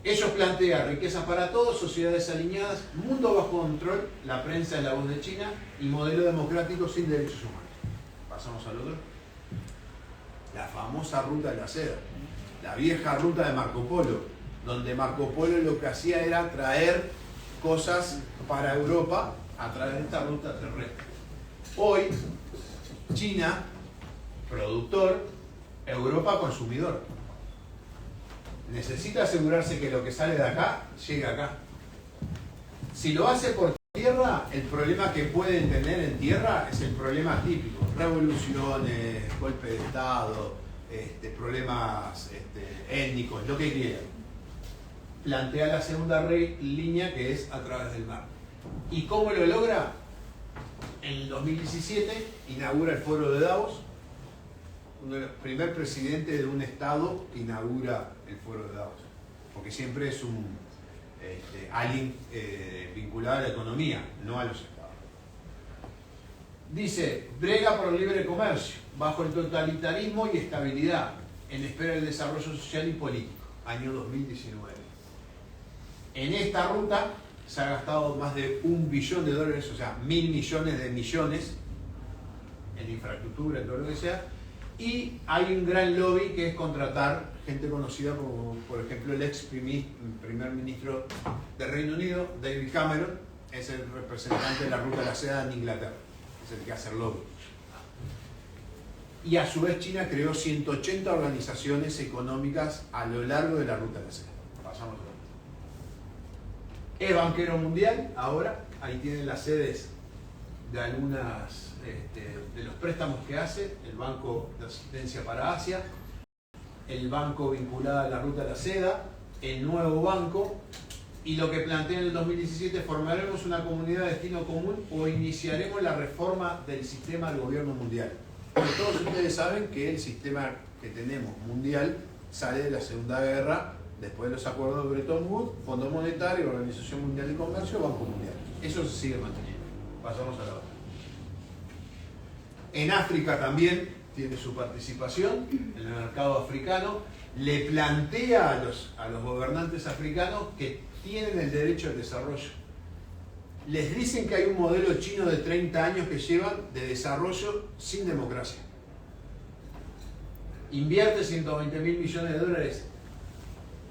Ellos plantean riquezas para todos, sociedades alineadas, mundo bajo control, la prensa es la voz de China y modelo democrático sin derechos humanos. Pasamos al otro. La famosa ruta de la seda, la vieja ruta de Marco Polo, donde Marco Polo lo que hacía era traer cosas para Europa a través de esta ruta terrestre. Hoy, China, productor, Europa, consumidor. Necesita asegurarse que lo que sale de acá llegue acá. Si lo hace por tierra, el problema que pueden tener en tierra es el problema típico: revoluciones, golpe de Estado, problemas étnicos, lo que quieran. Plantea la segunda línea, que es a través del mar. ¿Y cómo lo logra? En el 2017 inaugura el Foro de Davos, el primer presidente de un estado que inaugura el Foro de Davos, porque siempre es alguien vinculado a la economía, no a los estados. Dice, brega por el libre comercio, bajo el totalitarismo y estabilidad, en espera del desarrollo social y político, año 2019. En esta ruta se ha gastado más de $1 billón, o sea, 1.000 millones de millones en infraestructura, en todo lo que sea, y hay un gran lobby que es contratar gente conocida como, por ejemplo, el ex primer ministro del Reino Unido, David Cameron, es el representante de la ruta de la seda en Inglaterra, es el que hace el lobby. Y a su vez China creó 180 organizaciones económicas a lo largo de la ruta de la seda. Pasamos a otro. Es banquero mundial ahora, ahí tienen las sedes de algunas de los préstamos que hace el Banco de Asistencia para Asia. el banco vinculado a la ruta de la seda, el nuevo banco, y lo que plantea en el 2017, formaremos una comunidad de destino común o iniciaremos la reforma del sistema del gobierno mundial. Porque todos ustedes saben que el sistema que tenemos mundial sale de la Segunda Guerra, después de los acuerdos de Bretton Woods, Fondo Monetario, Organización Mundial de Comercio, Banco Mundial. Eso se sigue manteniendo. Pasamos a la otra. En África también tiene su participación en el mercado africano. Le plantea a los gobernantes africanos que tienen el derecho al desarrollo. Les dicen que hay un modelo chino de 30 años que llevan de desarrollo sin democracia. Invierte 120.000 millones de dólares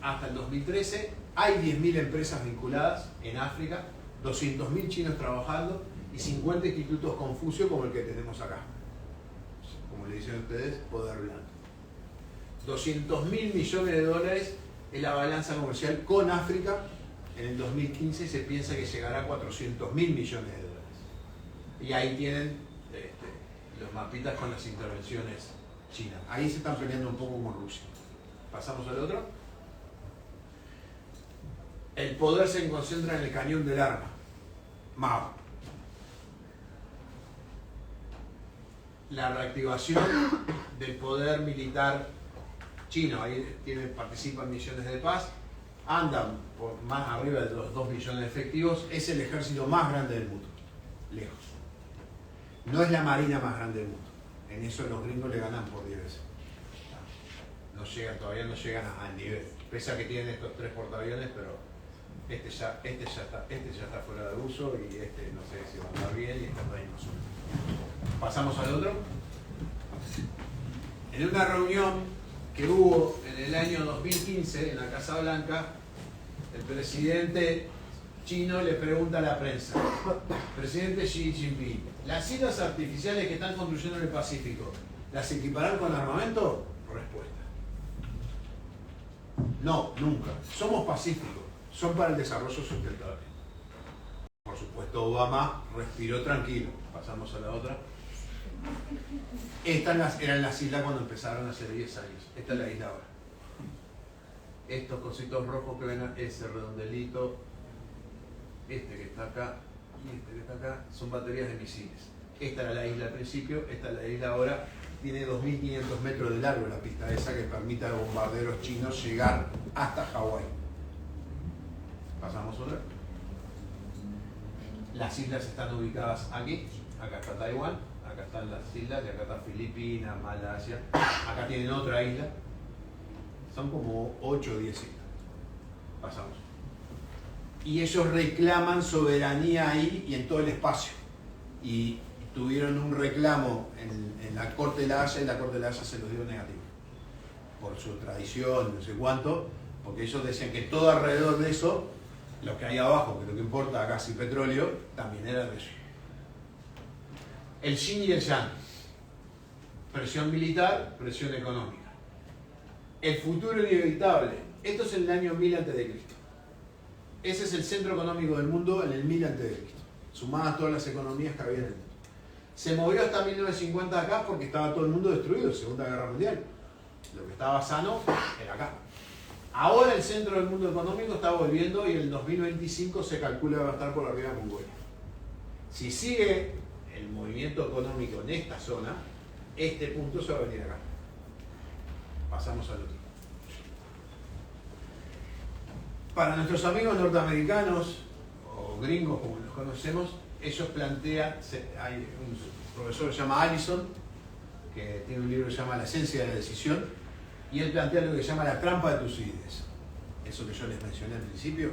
hasta el 2013. Hay 10.000 empresas vinculadas en África, 200.000 chinos trabajando y 50 institutos Confucio como el que tenemos acá. Como le dicen ustedes, poder blando. 200.000 millones de dólares es la balanza comercial con África. En el 2015 se piensa que llegará a 400.000 millones de dólares. Y ahí tienen los mapitas con las intervenciones chinas. Ahí se están peleando un poco con Rusia. Pasamos al otro. El poder se concentra en el cañón del arma. Mao. La reactivación del poder militar chino. Ahí participan misiones de paz. Andan por más arriba de los 2 millones de efectivos. Es el ejército más grande del mundo. Lejos. No es la marina más grande del mundo. En eso los gringos le ganan por 10 veces. No llegan, todavía no llegan al nivel. Pese a que tienen estos 3 portaaviones, pero este ya está fuera de uso y no sé si va a andar bien y este no hay más uno. Pasamos al otro. En una reunión que hubo en el año 2015 en la Casa Blanca, el presidente chino le pregunta a la prensa: presidente Xi Jinping, ¿las islas artificiales que están construyendo en el Pacífico las equiparán con armamento? Respuesta: no, nunca. Somos pacíficos, son para el desarrollo sustentable. Por supuesto, Obama respiró tranquilo. Pasamos a la otra. Estas eran las islas cuando empezaron hace 10 años. Esta es la isla ahora. Estos cositos rojos que ven, ese redondelito, este que está acá y este que está acá, son baterías de misiles. Esta era la isla al principio, esta es la isla ahora. Tiene 2.500 metros de largo la pista esa que permite a los bombarderos chinos llegar hasta Hawái. Pasamos otra. Las islas están ubicadas aquí. Acá está Taiwán, acá están las islas, y acá está Filipinas, Malasia. Acá tienen otra isla. Son como 8 o 10 islas. Pasamos. Y ellos reclaman soberanía ahí y en todo el espacio. Y tuvieron un reclamo en la Corte de la Haya y la Corte de la Haya se los dio negativo. Por su tradición, no sé cuánto, porque ellos decían que todo alrededor de eso, lo que hay abajo, que lo que importa, gas y petróleo, también era de ellos. El yin y el yang. Presión militar, presión económica. El futuro inevitable. Esto es en el año 1000 a.C. Ese es el centro económico del mundo en el 1000 a.C. Sumadas todas las economías que había en el mundo. Se movió hasta 1950 acá porque estaba todo el mundo destruido, Segunda Guerra Mundial. Lo que estaba sano era acá. Ahora el centro del mundo económico está volviendo y en el 2025 se calcula que va a estar por arriba de Mongolia. Si sigue el movimiento económico en esta zona, este punto se va a venir acá. Pasamos al otro. Para nuestros amigos norteamericanos o gringos como los conocemos, ellos plantean, hay un profesor que se llama Allison, que tiene un libro que se llama La esencia de la decisión, y él plantea lo que se llama la trampa de Tucídides. Eso que yo les mencioné al principio.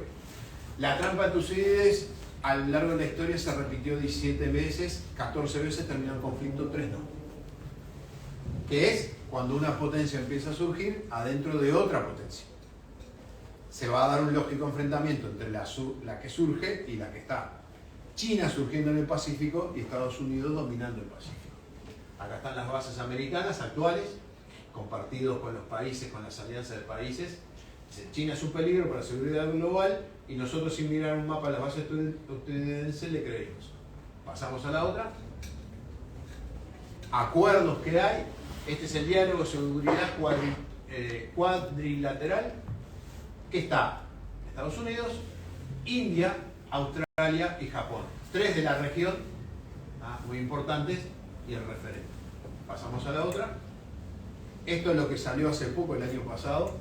La trampa de Tucídides a lo largo de la historia se repitió 17 veces, 14 veces terminó en conflicto, 3 no. Que es cuando una potencia empieza a surgir adentro de otra potencia. Se va a dar un lógico enfrentamiento entre la que surge y la que está. China surgiendo en el Pacífico y Estados Unidos dominando el Pacífico. Acá están las bases americanas actuales, compartidos con los países, con las alianzas de países. China es un peligro para la seguridad global y nosotros, sin mirar un mapa de las bases estadounidenses, le creímos. Pasamos a la otra. Acuerdos que hay. Este es el diálogo de seguridad cuadrilateral que está Estados Unidos, India, Australia y Japón. 3 de la región, muy importantes, y el referente. Pasamos a la otra. Esto es lo que salió hace poco, el año pasado,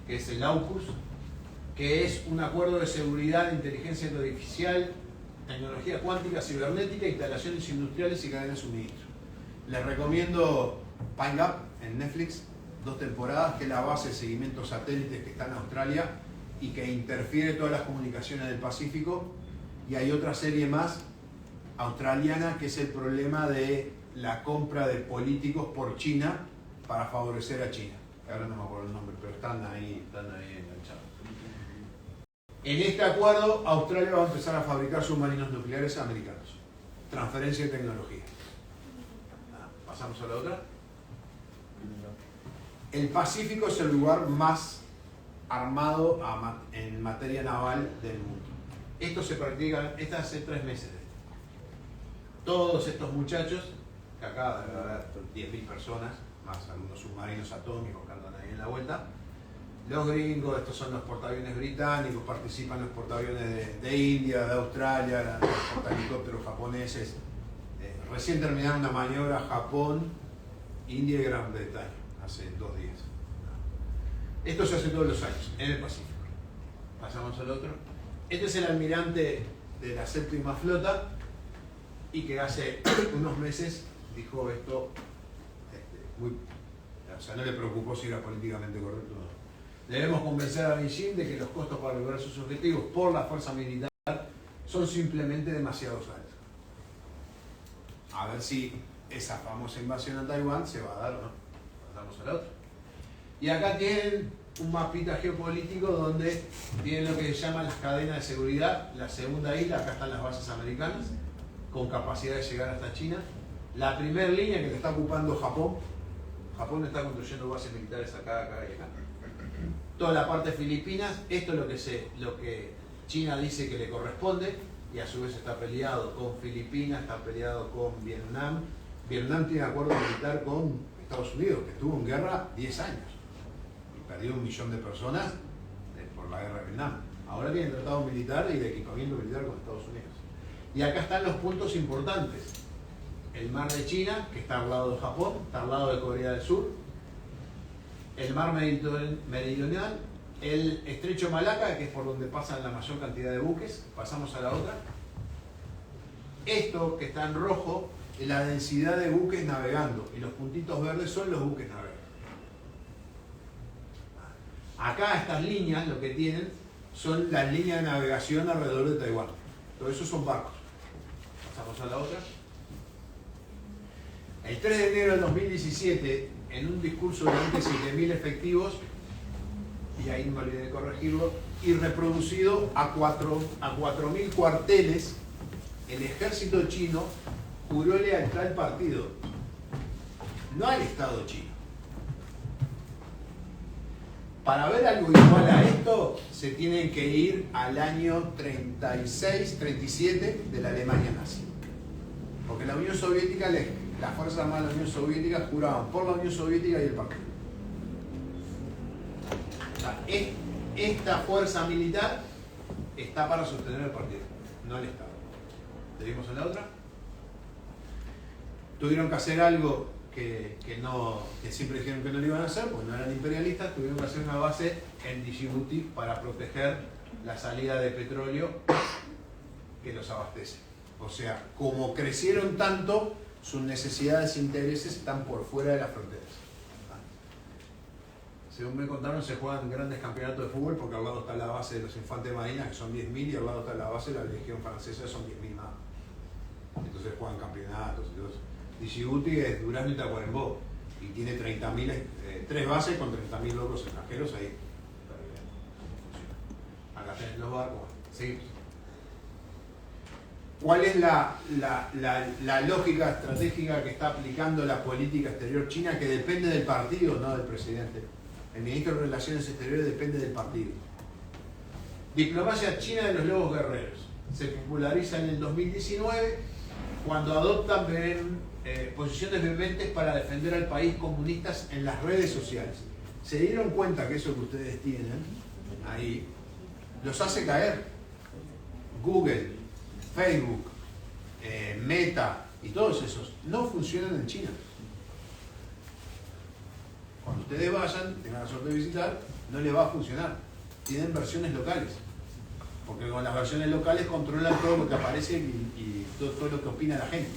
que es el AUKUS, que es un acuerdo de seguridad, inteligencia artificial, tecnología cuántica, cibernética, instalaciones industriales y cadenas de suministro. Les recomiendo Pine Gap en Netflix, 2 temporadas, que es la base de seguimiento satélites que está en Australia y que interfiere todas las comunicaciones del Pacífico. Y hay otra serie más australiana, que es el problema de la compra de políticos por China para favorecer a China. Ahora no me acuerdo el nombre, pero están ahí enganchados. En este acuerdo, Australia va a empezar a fabricar submarinos nucleares americanos. Transferencia de tecnología. Pasamos a la otra. El Pacífico es el lugar más armado en materia naval del mundo. Esto se practica, esto hace 3 meses. Todos estos muchachos, que acá debe haber 10.000 personas, más algunos submarinos atómicos que andan ahí en la vuelta. Los gringos, estos son los portaaviones británicos, participan los portaaviones de India, de Australia, los portahelicópteros japoneses. Recién terminaron una maniobra Japón, India y Gran Bretaña, hace 2 días. Esto se hace todos los años, en el Pacífico. Pasamos al otro. Este es el almirante de la 7ª flota y que hace unos meses dijo esto, o sea, no le preocupó si era políticamente correcto o no. Debemos convencer a Beijing de que los costos para lograr sus objetivos por la fuerza militar son simplemente demasiado altos. A ver si esa famosa invasión a Taiwán se va a dar o no. Pasamos al otro. Y acá tienen un mapita geopolítico donde tienen lo que se llaman las cadenas de seguridad. La segunda isla, acá están las bases americanas, con capacidad de llegar hasta China. La primera línea que le está ocupando Japón. Japón está construyendo bases militares acá y acá. Toda la parte de Filipinas, esto es lo que China dice que le corresponde, y a su vez está peleado con Filipinas, está peleado con Vietnam. Vietnam tiene acuerdo militar con Estados Unidos, que estuvo en guerra 10 años y perdió 1 millón de personas por la guerra de Vietnam. Ahora tiene tratado militar y de equipamiento militar con Estados Unidos. Y acá están los puntos importantes. El mar de China, que está al lado de Japón, está al lado de Corea del Sur. El mar meridional, el estrecho Malaca, que es por donde pasan la mayor cantidad de buques. Pasamos a la otra. Esto que está en rojo es la densidad de buques navegando, y los puntitos verdes son los buques navegando. Acá estas líneas lo que tienen son las líneas de navegación alrededor de Taiwán. Todo eso son barcos. Pasamos a la otra. El 3 de enero del 2017, en un discurso de ante 7.000 efectivos, y ahí me olvidé de corregirlo, y reproducido a 4.000 cuarteles, el ejército chino juró lealtad al partido, no al Estado chino. Para ver algo igual a esto, se tienen que ir al año 36, 37 de la Alemania nazi. Porque la Unión Soviética, las Fuerzas Armadas de la Unión Soviética juraban por la Unión Soviética y el partido. O sea, esta fuerza militar está para sostener el partido, no el Estado. ¿Seguimos en la otra? Tuvieron que hacer algo que siempre dijeron que no lo iban a hacer, porque no eran imperialistas. Tuvieron que hacer una base en Djibouti para proteger la salida de petróleo que los abastece. O sea, como crecieron tanto, sus necesidades e intereses están por fuera de las fronteras. Según me contaron, se juegan grandes campeonatos de fútbol porque al lado está la base de los infantes de marina, que son 10.000, y al lado está la base de la Legión Francesa, que son 10.000 más. Entonces juegan campeonatos y todo eso. Djibouti es Durazno y Tacuarembó, y tiene 30.000, 3 bases con 30.000 locos extranjeros ahí. Acá tenés los barcos. Seguimos. ¿Cuál es la lógica estratégica que está aplicando la política exterior china, que depende del partido, no del presidente? El ministro de Relaciones Exteriores depende del partido. Diplomacia china de los lobos guerreros. Se populariza en el 2019 cuando adoptan posiciones vehementes para defender al país comunistas en las redes sociales. se dieron cuenta que eso que ustedes tienen ahí los hace caer. Google, Facebook, Meta y todos esos no funcionan en China. Cuando ustedes vayan, tengan la suerte de visitar, no les va a funcionar. Tienen versiones locales. Porque con las versiones locales controlan todo lo que aparece y todo lo que opina la gente.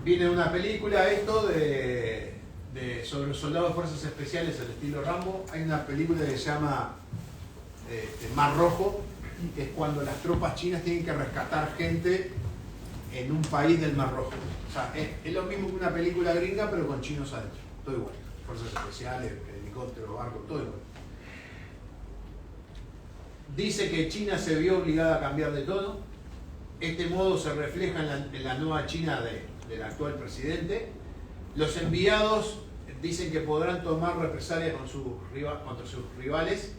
Viene una película esto sobre los soldados de fuerzas especiales al estilo Rambo. Hay una película que se llama Mar Rojo, que es cuando las tropas chinas tienen que rescatar gente en un país del Mar Rojo. O sea, es lo mismo que una película gringa, pero con chinos adentro. Todo igual. Fuerzas especiales, helicópteros, barcos, todo igual. Dice que China se vio obligada a cambiar de tono. Este modo se refleja en la nueva China del actual presidente. Los enviados dicen que podrán tomar represalias contra sus rivales.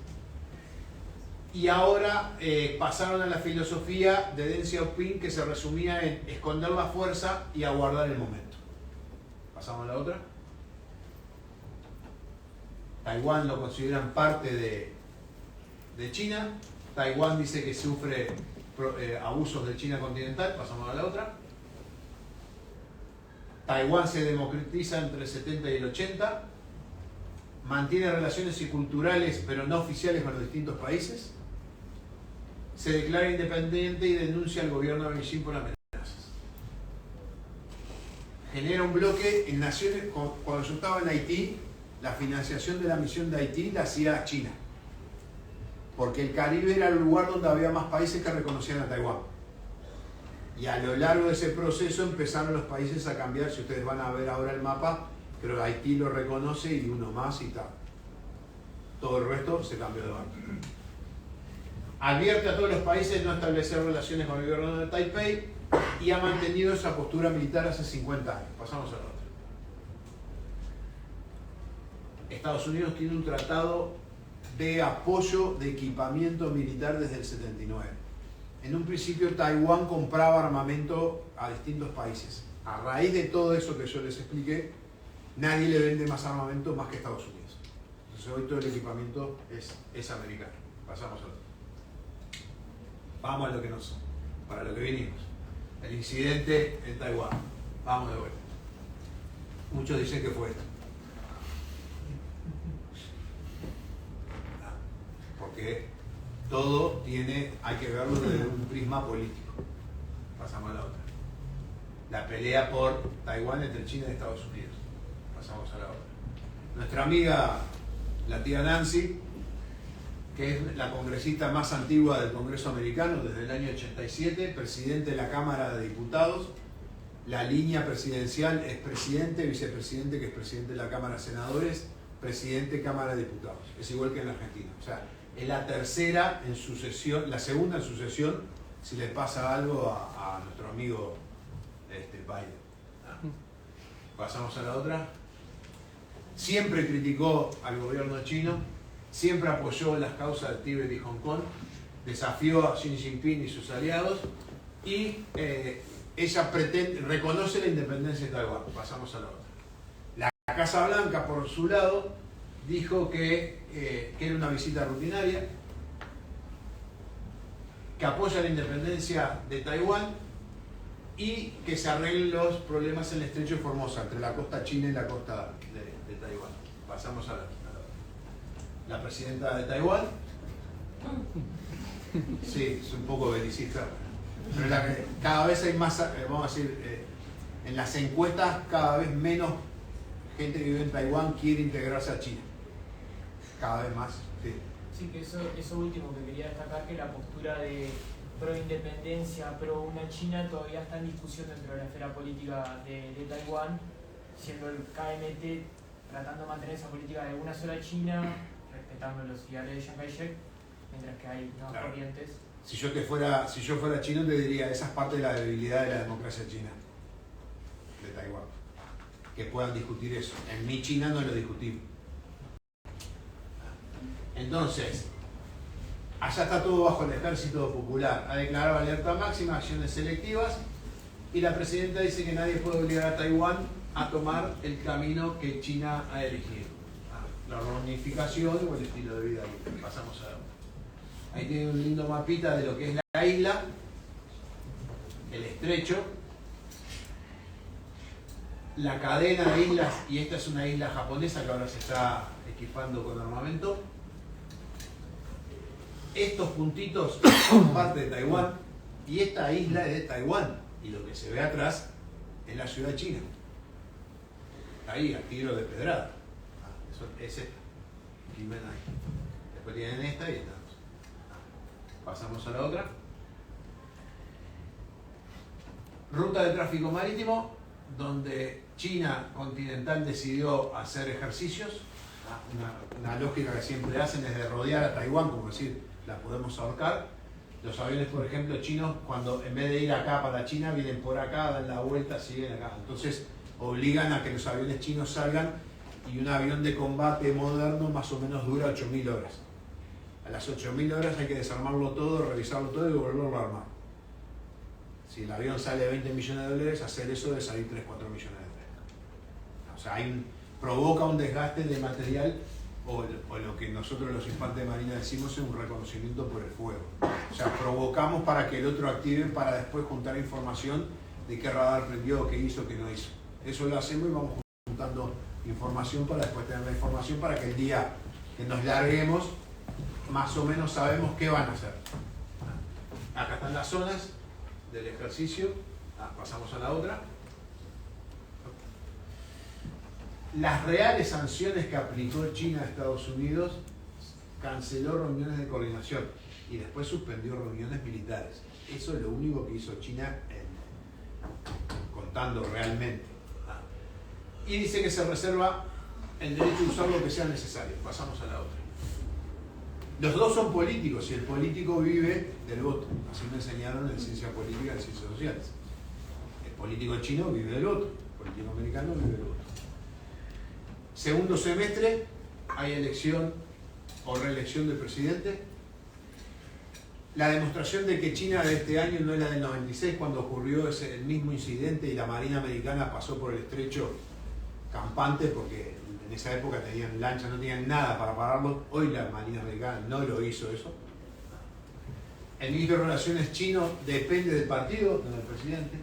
Y ahora pasaron a la filosofía de Deng Xiaoping, que se resumía en esconder la fuerza y aguardar el momento. Pasamos a la otra. Taiwán lo consideran parte de China. Taiwán dice que sufre abusos de China continental. Pasamos a la otra. Taiwán se democratiza entre el 70 y el 80. Mantiene relaciones culturales pero no oficiales con los distintos países. Se declara independiente y denuncia al gobierno de Beijing por amenazas. Genera un bloque en naciones. Cuando yo estaba en Haití, la financiación de la misión de Haití la hacía China. Porque el Caribe era el lugar donde había más países que reconocían a Taiwán. Y a lo largo de ese proceso empezaron los países a cambiar. Si ustedes van a ver ahora el mapa, creo que Haití lo reconoce y uno más y tal. Todo el resto se cambió de bando. Advierte a todos los países no establecer relaciones con el gobierno de Taipei y ha mantenido esa postura militar hace 50 años. Pasamos a la otra. Estados Unidos tiene un tratado de apoyo de equipamiento militar desde el 79. En un principio Taiwán compraba armamento a distintos países. A raíz de todo eso que yo les expliqué, nadie le vende más armamento más que Estados Unidos. Entonces hoy todo el equipamiento es americano. Pasamos a otro. Vamos a lo que para lo que vinimos. El incidente en Taiwán. Vamos de vuelta. Muchos dicen que fue esto. Porque todo hay que verlo desde un prisma político. Pasamos a la otra. La pelea por Taiwán entre China y Estados Unidos. Pasamos a la otra. Nuestra amiga, la tía Nancy, que es la congresista más antigua del Congreso americano desde el año 87, presidente de la Cámara de Diputados. La línea presidencial es presidente, vicepresidente, que es presidente de la Cámara de Senadores, presidente Cámara de Diputados. Es igual que en la Argentina. O sea, es la tercera en sucesión, la segunda en sucesión si le pasa algo a nuestro amigo Biden. Pasamos a la otra. Siempre criticó al gobierno chino, siempre apoyó las causas de Tíbet y Hong Kong, desafió a Xi Jinping y sus aliados y ella reconoce la independencia de Taiwán. Pasamos a la otra. La Casa Blanca, por su lado, dijo que era una visita rutinaria, que apoya la independencia de Taiwán y que se arreglen los problemas en el estrecho de Formosa, entre la costa china y la costa de Taiwán. Pasamos a la presidenta de Taiwán. Sí, es un poco belicista. Pero cada vez hay más, vamos a decir, en las encuestas cada vez menos gente que vive en Taiwán quiere integrarse a China. Cada vez más, sí. Sí, que eso último que quería destacar, que la postura de pro-independencia, pro-una China todavía está en discusión dentro de la esfera política de Taiwán, siendo el KMT tratando de mantener esa política de una sola China, respetando los ideales de Chiang Kai-shek, mientras que hay nuevas corrientes. Si yo fuera chino te diría, esa es parte de la debilidad de la democracia china, de Taiwán, que puedan discutir eso. En mi China no lo discutimos. Entonces, allá está todo bajo el ejército popular. Ha declarado alerta máxima, acciones selectivas, y la presidenta dice que nadie puede obligar a Taiwán a tomar el camino que China ha elegido. La reunificación o el estilo de vida libre. Pasamos a... Ahí tiene un lindo mapita de lo que es la isla, el estrecho, la cadena de islas, y esta es una isla japonesa que ahora se está equipando con armamento. Estos puntitos son parte de Taiwán y esta isla es de Taiwán, y lo que se ve atrás es la ciudad china. Ahí, a tiro de pedrada. Eso es esta. Aquí ven ahí. Después tienen esta y esta. Pasamos a la otra. Ruta de tráfico marítimo, donde China continental decidió hacer ejercicios. Una lógica que siempre hacen es de rodear a Taiwán, como decir, la podemos ahorcar. Los aviones, por ejemplo, chinos, cuando en vez de ir acá para China, vienen por acá, dan la vuelta, siguen acá. Entonces obligan a que los aviones chinos salgan, y un avión de combate moderno más o menos dura 8.000 horas. A las 8.000 horas hay que desarmarlo todo, revisarlo todo y volverlo a armar. Si el avión sale 20 millones de dólares, hacer eso debe salir 3-4 millones de dólares. O sea, provoca un desgaste de material, o lo que nosotros los infantes de marina decimos es un reconocimiento por el fuego. O sea, provocamos para que el otro active, para después juntar información de qué radar prendió, qué hizo, qué no hizo. Eso lo hacemos y vamos juntando información para después tener la información para que el día que nos larguemos más o menos sabemos qué van a hacer. Acá están las zonas del ejercicio. Pasamos a la otra. Las reales sanciones que aplicó China a Estados Unidos: canceló reuniones de coordinación y después suspendió reuniones militares. Eso es lo único que hizo China contando realmente. Y dice que se reserva el derecho de usar lo que sea necesario. Pasamos a la otra. Los dos son políticos y el político vive del voto. Así me enseñaron en ciencia política y en ciencias sociales. El político chino vive del voto, el político americano vive del voto. Segundo semestre hay elección o reelección del presidente. La demostración de que China de este año no es la del 96, cuando ocurrió el mismo incidente y la Marina Americana pasó por el estrecho campante, porque en esa época tenían lanchas, no tenían nada para pararlo. Hoy la Marina Americana no lo hizo eso. El ministro de Relaciones chino depende del partido, no del presidente.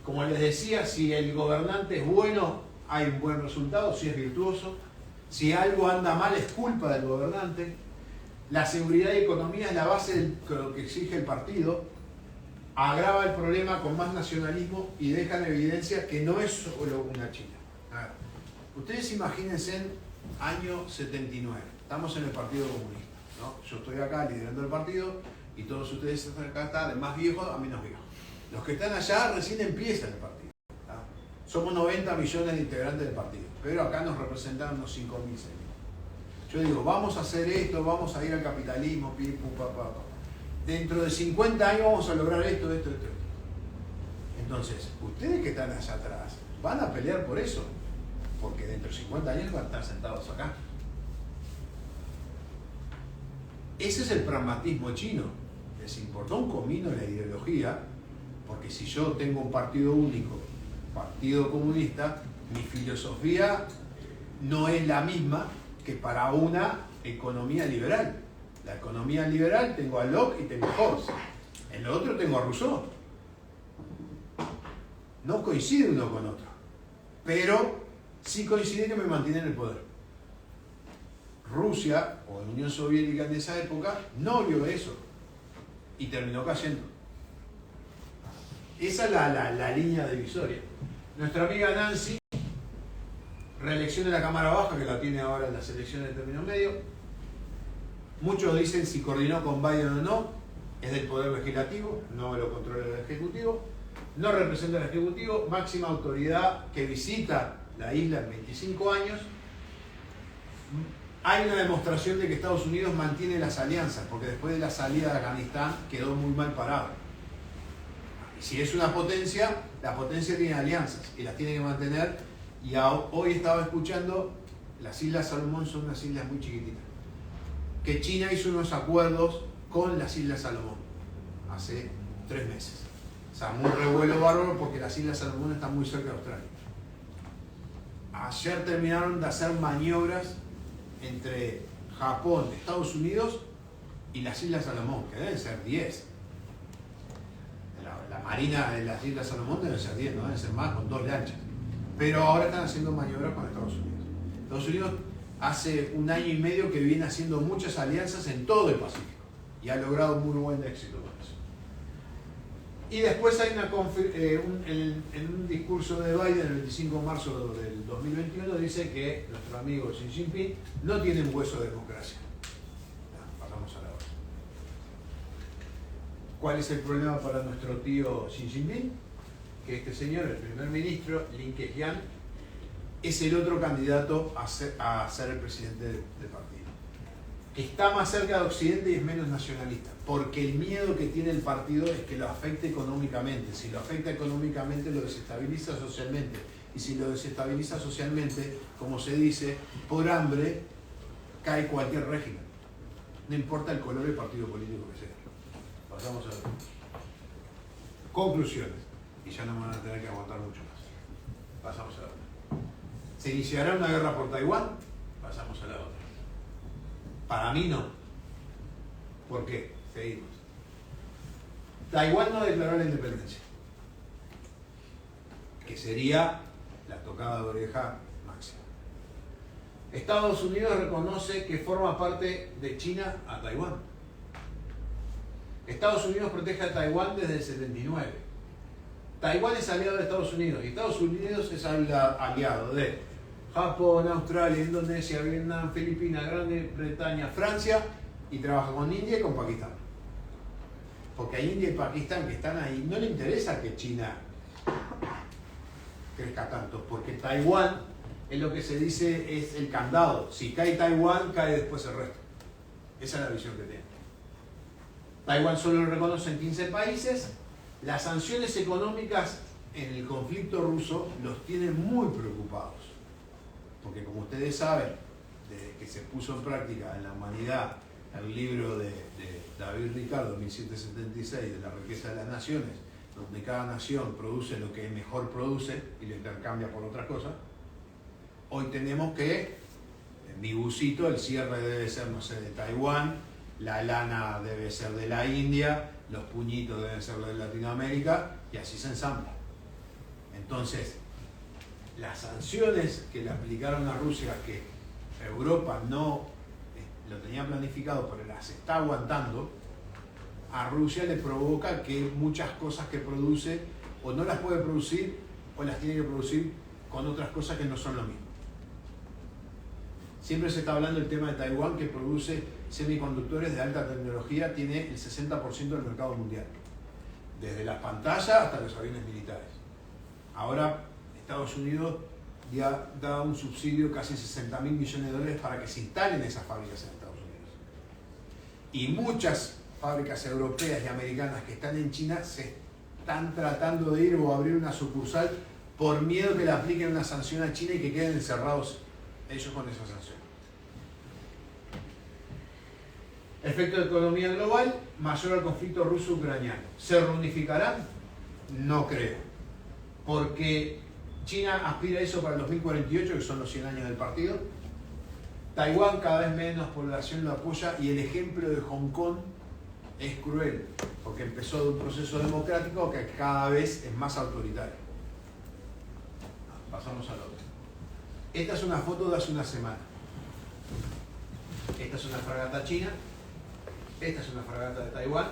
Como les decía, si el gobernante es bueno, hay un buen resultado, si es virtuoso. Si algo anda mal, es culpa del gobernante. La seguridad y economía es la base de lo que exige el partido. Agrava el problema con más nacionalismo y deja en evidencia que no es solo una China. Ustedes imagínense en año 79, estamos en el Partido Comunista, ¿no? Yo estoy acá liderando el partido y todos ustedes acá están, de más viejos a menos viejos. Los que están allá recién empiezan el partido. Somos 90 millones de integrantes del partido, pero acá nos representan unos 5.000, 6.000. Yo digo, vamos a hacer esto, vamos a ir al capitalismo, pim, pum, pa, pa, pa. Dentro de 50 años vamos a lograr esto. Entonces, ustedes que están allá atrás van a pelear por eso, porque dentro de 50 años van a estar sentados acá. Ese es el pragmatismo chino. Les importó un comino la ideología, porque si yo tengo un partido único, Partido Comunista, mi filosofía no es la misma que para una economía liberal. La economía liberal tengo a Locke y tengo a Hobbes. En lo otro tengo a Rousseau. No coincide uno con otro, pero sí coincide que me mantiene en el poder. Rusia, o la Unión Soviética en esa época, no vio eso y terminó cayendo. Esa es la línea divisoria. Nuestra amiga Nancy, reelección de la Cámara Baja, que la tiene ahora en las elecciones de término medio. Muchos dicen si coordinó con Biden o no, es del Poder Legislativo, no lo controla el Ejecutivo. No representa al Ejecutivo, máxima autoridad que visita la isla en 25 años. Hay una demostración de que Estados Unidos mantiene las alianzas, porque después de la salida de Afganistán quedó muy mal parado. Y si es una potencia, la potencia tiene alianzas y las tiene que mantener. Y hoy estaba escuchando, las Islas Salomón son unas islas muy chiquititas, que China hizo unos acuerdos con las Islas Salomón hace 3 meses. O sea, muy revuelo bárbaro porque las Islas Salomón están muy cerca de Australia. ayer terminaron de hacer maniobras entre Japón, Estados Unidos y las Islas Salomón, que deben ser 10. La marina de las Islas Salomón deben ser 10, no deben ser más, con 2 lanchas. Pero ahora están haciendo maniobras con Estados Unidos. Estados Unidos hace 1 año y medio que viene haciendo muchas alianzas en todo el Pacífico y ha logrado muy buen éxito con eso. Y después hay en un discurso de Biden el 25 de marzo del 2021 dice que nuestro amigo Xi Jinping no tiene un hueso de democracia. Pasamos a la hora. ¿Cuál es el problema para nuestro tío Xi Jinping? Que este señor, el primer ministro, Li Keqiang, es el otro candidato a ser el presidente del partido. Que está más cerca de Occidente y es menos nacionalista, porque el miedo que tiene el partido es que lo afecte económicamente. Si lo afecta económicamente, lo desestabiliza socialmente. Y si lo desestabiliza socialmente, como se dice, por hambre cae cualquier régimen. No importa el color del partido político que sea. Pasamos a ver. Conclusiones. Y ya no me van a tener que aguantar mucho más. Pasamos a la otra. ¿Se iniciará una guerra por Taiwán? Pasamos a la otra. Para mí no. ¿Por qué? Seguimos. Taiwán no declaró la independencia, que sería la tocada de oreja máxima. Estados Unidos reconoce que forma parte de China a Taiwán. Estados Unidos protege a Taiwán desde el 79. Taiwán es aliado de Estados Unidos y Estados Unidos es aliado de Japón, Australia, Indonesia, Vietnam, Filipinas, Gran Bretaña, Francia, y trabaja con India y con Pakistán. Porque a India y Pakistán, que están ahí, no le interesa que China crezca tanto, porque Taiwán es lo que se dice es el candado. Si cae Taiwán, cae después el resto. Esa es la visión que tiene. Taiwán solo lo reconocen 15 países. Las sanciones económicas en el conflicto ruso los tienen muy preocupados. Porque como ustedes saben, desde que se puso en práctica en la humanidad el libro de David Ricardo, 1776, de la riqueza de las naciones, donde cada nación produce lo que mejor produce y lo intercambia por otras cosas, hoy tenemos que, en mi busito, el cierre debe ser, no sé, de Taiwán, la lana debe ser de la India, los puñitos deben ser de Latinoamérica, y así se ensambla. Entonces, las sanciones que le aplicaron a Rusia, que Europa no lo tenía planificado, pero las está aguantando, a Rusia le provoca que muchas cosas que produce o no las puede producir o las tiene que producir con otras cosas que no son lo mismo. Siempre se está hablando del tema de Taiwán, que produce semiconductores de alta tecnología, tiene el 60% del mercado mundial, desde las pantallas hasta los aviones militares. Ahora Estados Unidos ya da un subsidio de casi $60.000 millones para que se instalen esas fábricas en Estados Unidos. Y muchas fábricas europeas y americanas que están en China se están tratando de ir o abrir una sucursal por miedo que le apliquen una sanción a China y que queden encerrados ellos con esa sanción. Efecto de economía global, mayor al conflicto ruso-ucraniano. ¿Se reunificarán? No creo. Porque China aspira a eso para el 2048, que son los 100 años del partido. Taiwán cada vez menos población lo apoya y el ejemplo de Hong Kong es cruel, porque empezó de un proceso democrático que cada vez es más autoritario. Pasamos al otro. Esta es una foto de hace una semana. Esta es una fragata china, esta es una fragata de Taiwán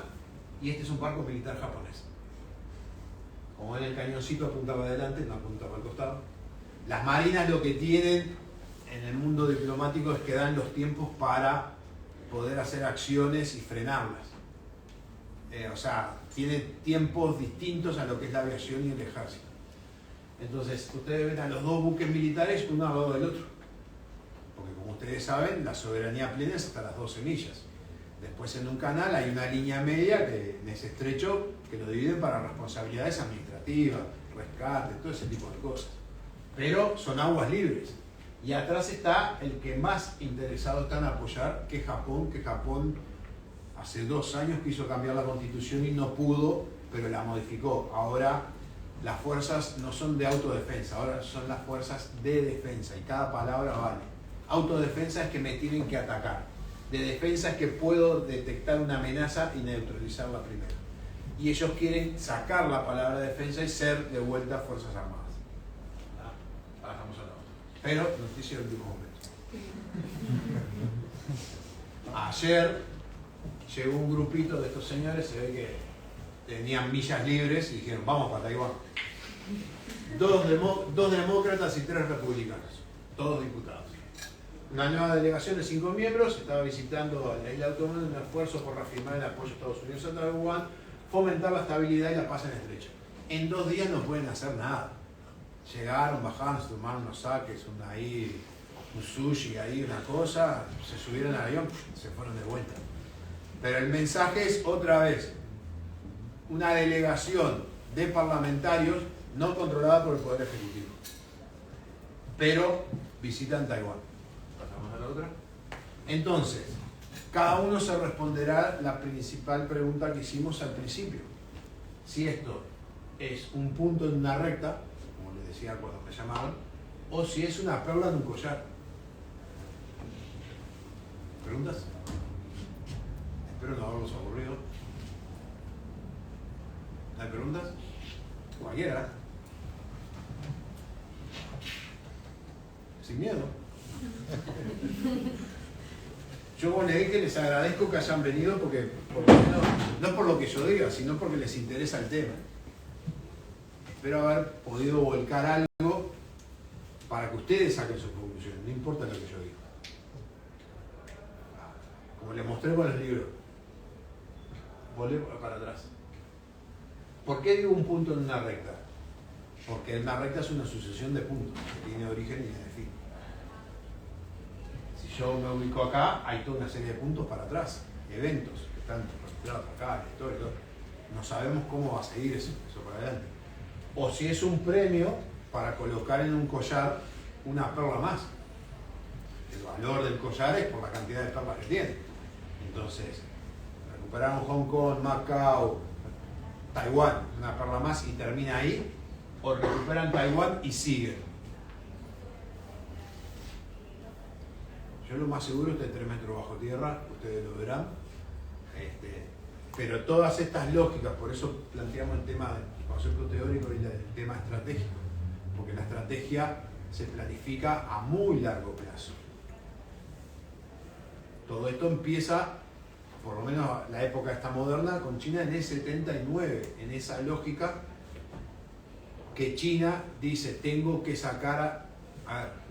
y este es un barco militar japonés. Como ven, el cañoncito apuntaba adelante, no apuntaba al costado. Las marinas lo que tienen en el mundo diplomático es que dan los tiempos para poder hacer acciones y frenarlas. O sea, tiene tiempos distintos a lo que es la aviación y el ejército. Entonces, ustedes ven a los dos buques militares uno al lado del otro. Porque como ustedes saben, la soberanía plena es hasta las 12 millas. Después en un canal hay una línea media que, en ese estrecho, que lo dividen para responsabilidades administrativas, rescate, todo ese tipo de cosas. Pero son aguas libres. Y atrás está el que más interesado está en apoyar, que Japón hace 2 años quiso cambiar la constitución y no pudo, pero la modificó. Ahora las fuerzas no son de autodefensa, ahora son las fuerzas de defensa y cada palabra vale. Autodefensa es que me tienen que atacar. De defensa es que puedo detectar una amenaza y neutralizarla primero. Y ellos quieren sacar la palabra defensa y ser de vuelta Fuerzas Armadas. Estamos hablando. Pero noticia del último momento. Ayer llegó un grupito de estos señores, se ve que tenían millas libres y dijeron, vamos para Taiwán. Dos demócratas y 3 republicanos, todos diputados. Una nueva delegación de 5 miembros estaba visitando la isla autónoma en un esfuerzo por reafirmar el apoyo de Estados Unidos a Taiwán, fomentar la estabilidad y la paz en el estrecho. En 2 días no pueden hacer nada. Llegaron, bajaron, se tomaron unos saques, un sushi ahí, una cosa, se subieron al avión, se fueron de vuelta. Pero el mensaje es otra vez, una delegación de parlamentarios no controlada por el Poder Ejecutivo, pero visitan Taiwán. Pasamos a la otra. Entonces, cada uno se responderá la principal pregunta que hicimos al principio. Si esto es un punto en una recta, como les decía cuando me llamaban, o si es una perla en un collar. ¿Preguntas? Espero no haberlos aburrido. ¿Hay preguntas? Cualquiera. Sin miedo. Yo, como les dije, les agradezco que hayan venido porque no por lo que yo diga, sino porque les interesa el tema. Espero haber podido volcar algo para que ustedes saquen sus conclusiones, no importa lo que yo diga. Como les mostré con el libro, volé para atrás. ¿Por qué digo un punto en una recta? Porque una recta es una sucesión de puntos que tiene origen y tiene fin. Si yo me ubico acá, hay toda una serie de puntos para atrás, eventos que están registrados acá, la historia, todo. No sabemos cómo va a seguir eso para adelante. O si es un premio para colocar en un collar una perla más. El valor del collar es por la cantidad de perlas que tiene. Entonces, recuperaron Hong Kong, Macao, Taiwán, una perla más y termina ahí, o recuperan Taiwán y siguen. Yo lo más seguro estoy 3 metros bajo tierra, ustedes lo verán. Pero todas estas lógicas, por eso planteamos el tema del concepto teórico y el tema estratégico, porque la estrategia se planifica a muy largo plazo. Todo esto empieza, por lo menos la época esta moderna, con China en el 79, en esa lógica que China dice, tengo que sacar a ver,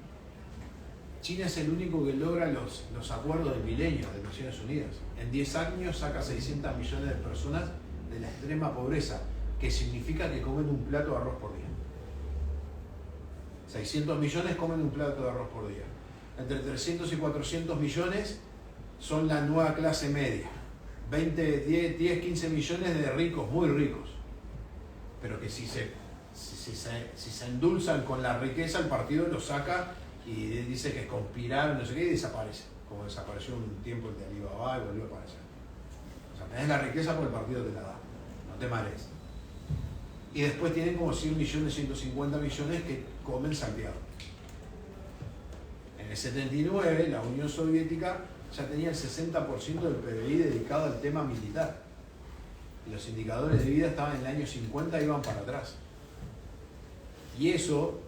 China es el único que logra los acuerdos del milenio de Naciones Unidas. En 10 años saca 600 millones de personas de la extrema pobreza, que significa que comen un plato de arroz por día. 600 millones comen un plato de arroz por día. Entre 300 y 400 millones son la nueva clase media. 10, 15 millones de ricos, muy ricos. Pero que si se endulzan con la riqueza, el partido lo saca y dice que conspiraron, no sé qué, y desaparece. Como desapareció un tiempo el de Alibaba y volvió a aparecer. O sea, tenés la riqueza porque el partido te la da. No te marees. Y después tienen como 100 millones, 150 millones que comen salteado. En el 79, la Unión Soviética ya tenía el 60% del PBI dedicado al tema militar. Y los indicadores de vida estaban en el año 50 y iban para atrás. Y eso,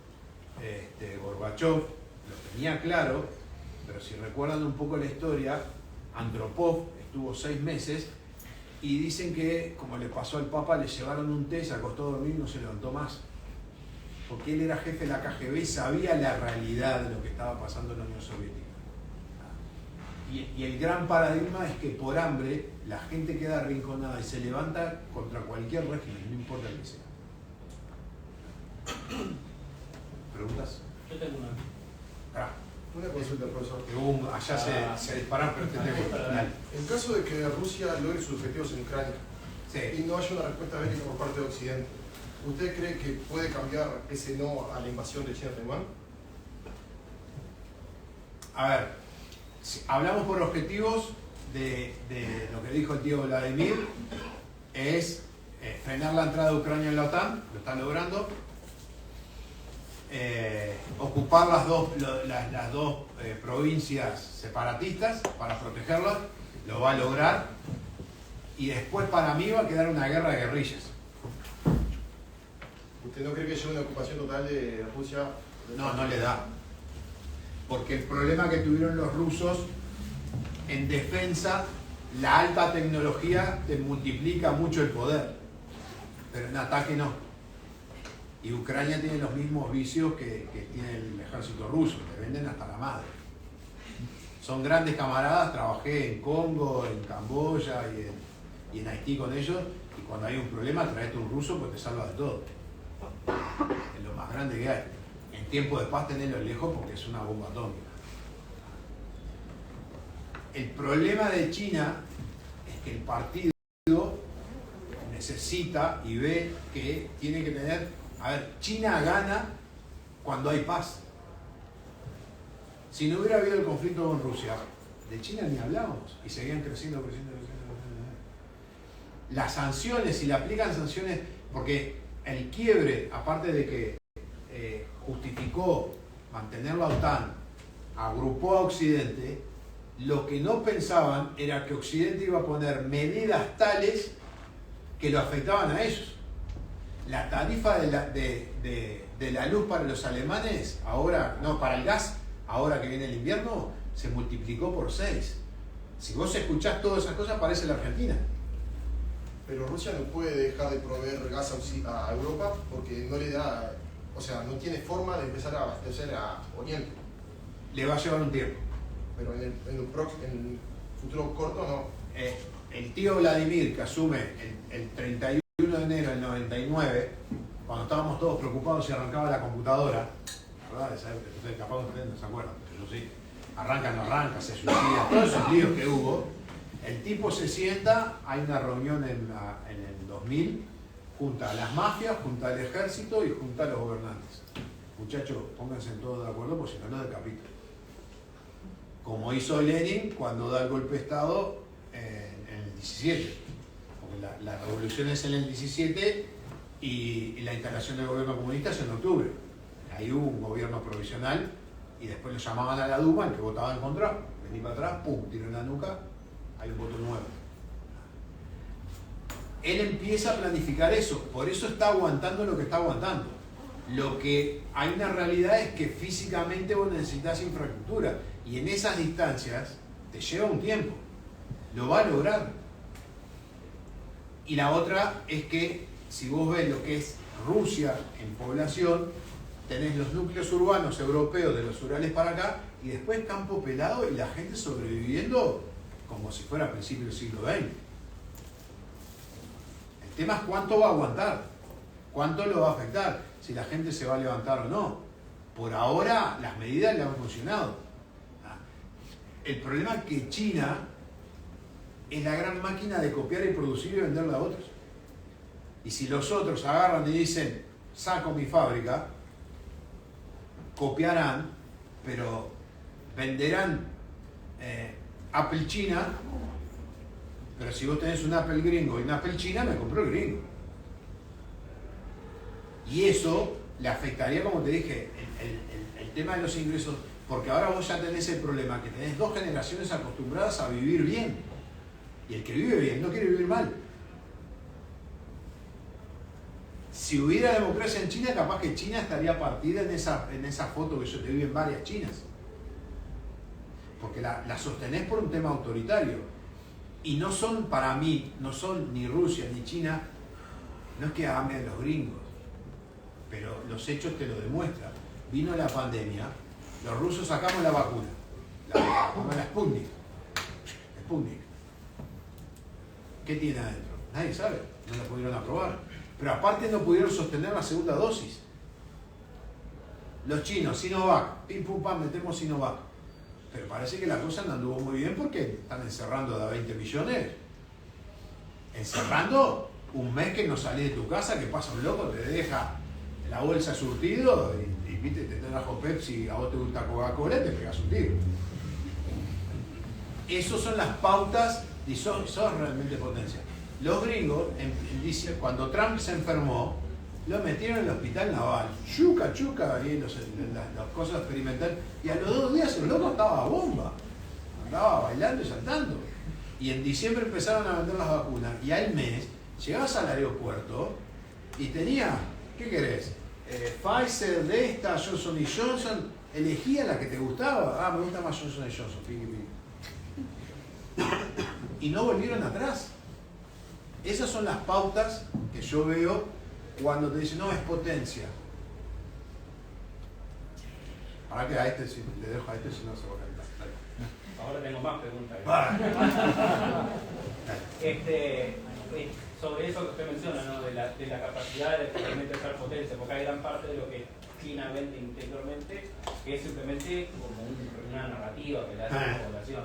Gorbachov lo tenía claro, pero si recuerdan un poco la historia, Andropov estuvo 6 meses y dicen que, como le pasó al Papa, le llevaron un té, se acostó a dormir y no se levantó más. Porque él era jefe de la KGB y sabía la realidad de lo que estaba pasando en la Unión Soviética. Y el gran paradigma es que por hambre la gente queda arrinconada y se levanta contra cualquier régimen, no importa el que sea. ¿Preguntas? Yo tengo una. Una consulta, profesor. Allá se disparan, pero En caso de que Rusia logre sus objetivos en Ucrania y no haya una respuesta bélica por parte de Occidente, ¿usted cree que puede cambiar ese no a la invasión de China a Taiwán? A ver, si hablamos por objetivos de lo que dijo el tío Vladimir, es frenar la entrada de Ucrania en la OTAN, lo están logrando. Ocupar las dos provincias separatistas para protegerlas, lo va a lograr. Y después para mí va a quedar una guerra de guerrillas. ¿Usted no cree que haya una ocupación total de Rusia? No, no le da. Porque el problema que tuvieron los rusos en defensa, la alta tecnología te multiplica mucho el poder, pero en ataque no. Y Ucrania tiene los mismos vicios que tiene el ejército ruso, te venden hasta la madre. Son grandes camaradas, trabajé en Congo, en Camboya y en Haití con ellos, y cuando hay un problema traete un ruso pues te salva de todo. Es lo más grande que hay. En tiempo de paz tenerlo lejos porque es una bomba atómica. El problema de China es que el partido necesita y ve que tiene que tener... A ver, China gana cuando hay paz. Si no hubiera habido el conflicto con Rusia, de China ni hablamos y seguían creciendo. Las sanciones, si le aplican sanciones, porque el quiebre, aparte de que justificó mantener la OTAN, agrupó a Occidente, lo que no pensaban era que Occidente iba a poner medidas tales que lo afectaban a ellos. La tarifa de la luz para los alemanes, ahora, no, para el gas, ahora que viene el invierno, se multiplicó por 6. Si vos escuchás todas esas cosas, parece la Argentina. Pero Rusia no puede dejar de proveer gas a Europa porque no le da, o sea, no tiene forma de empezar a abastecer a Oriente. Le va a llevar un tiempo. Pero en el futuro corto no. El tío Vladimir, que asume el 31 de enero del 99, cuando estábamos todos preocupados si arrancaba la computadora, ¿verdad? Ustedes capaz ustedes no se acuerdan, pero yo sí. Arranca, no arranca, se suicida, todos esos líos que hubo. El tipo se sienta, hay una reunión en el 2000, junta a las mafias, junta al ejército y junta a los gobernantes. Muchachos, pónganse todos de acuerdo porque si no los decapito. Como hizo Lenin cuando da el golpe de Estado en el 17. Porque la revolución es en el 17 y la instalación del gobierno comunista es en octubre. Ahí hubo un gobierno provisional y después lo llamaban a la Duma, el que votaba en contra, vení para atrás, pum, tiró en la nuca, hay un voto nuevo. Él empieza a planificar eso, por eso está aguantando lo que está aguantando. Lo que hay una realidad es que físicamente vos necesitas infraestructura y en esas distancias te lleva un tiempo. Lo va a lograr. Y la otra es que si vos ves lo que es Rusia en población, tenés los núcleos urbanos europeos de los Urales para acá y después campo pelado y la gente sobreviviendo como si fuera a principios del siglo XX. El tema es cuánto va a aguantar, cuánto lo va a afectar, si la gente se va a levantar o no. Por ahora las medidas le han funcionado. El problema es que China es la gran máquina de copiar y producir y venderla a otros. Y si los otros agarran y dicen, saco mi fábrica, copiarán, pero venderán Apple China, pero si vos tenés un Apple gringo y un Apple China, me compró el gringo. Y eso le afectaría, como te dije, el tema de los ingresos, porque ahora vos ya tenés el problema que tenés dos generaciones acostumbradas a vivir bien. Y el que vive bien no quiere vivir mal. Si hubiera democracia en China, capaz que China estaría partida en esa foto que yo te vi en varias Chinas. Porque la sostenés por un tema autoritario. Y no son, para mí, no son ni Rusia ni China, no es que amen los gringos, pero los hechos te lo demuestran. Vino la pandemia, los rusos sacamos la vacuna, la Sputnik. ¿Qué tiene adentro? Nadie sabe, no la pudieron aprobar. Pero aparte no pudieron sostener la segunda dosis. Los chinos, Sinovac, pim pum pam, metemos Sinovac. Pero parece que la cosa no anduvo muy bien porque están encerrando de a 20 millones. Encerrando un mes que no salís de tu casa, que pasa un loco, te deja la bolsa surtido y viste, te trajo Pepsi, a vos te gusta Coca-Cola, te pegas un tiro. Esas son las pautas y sos realmente potencia. Los gringos, cuando Trump se enfermó, lo metieron en el hospital naval, chuca, ahí las cosas experimentales, y a los 2 días el loco estaba a bomba, andaba bailando y saltando. Y en diciembre empezaron a vender las vacunas, y al mes llegabas al aeropuerto y tenía, ¿qué querés? Pfizer, de esta, Johnson & Johnson, elegía la que te gustaba. Me gusta más Johnson & Johnson, y no volvieron atrás. Esas son las pautas que yo veo cuando te dicen, no, es potencia. Ahora que a este, si le dejo a este, si no se va a calentar. Ahora tengo más preguntas. Sobre eso que usted menciona, ¿no? de la capacidad de realmente ser potencia, porque hay gran parte de lo que China vende interiormente que es simplemente como una narrativa que le hace a la población.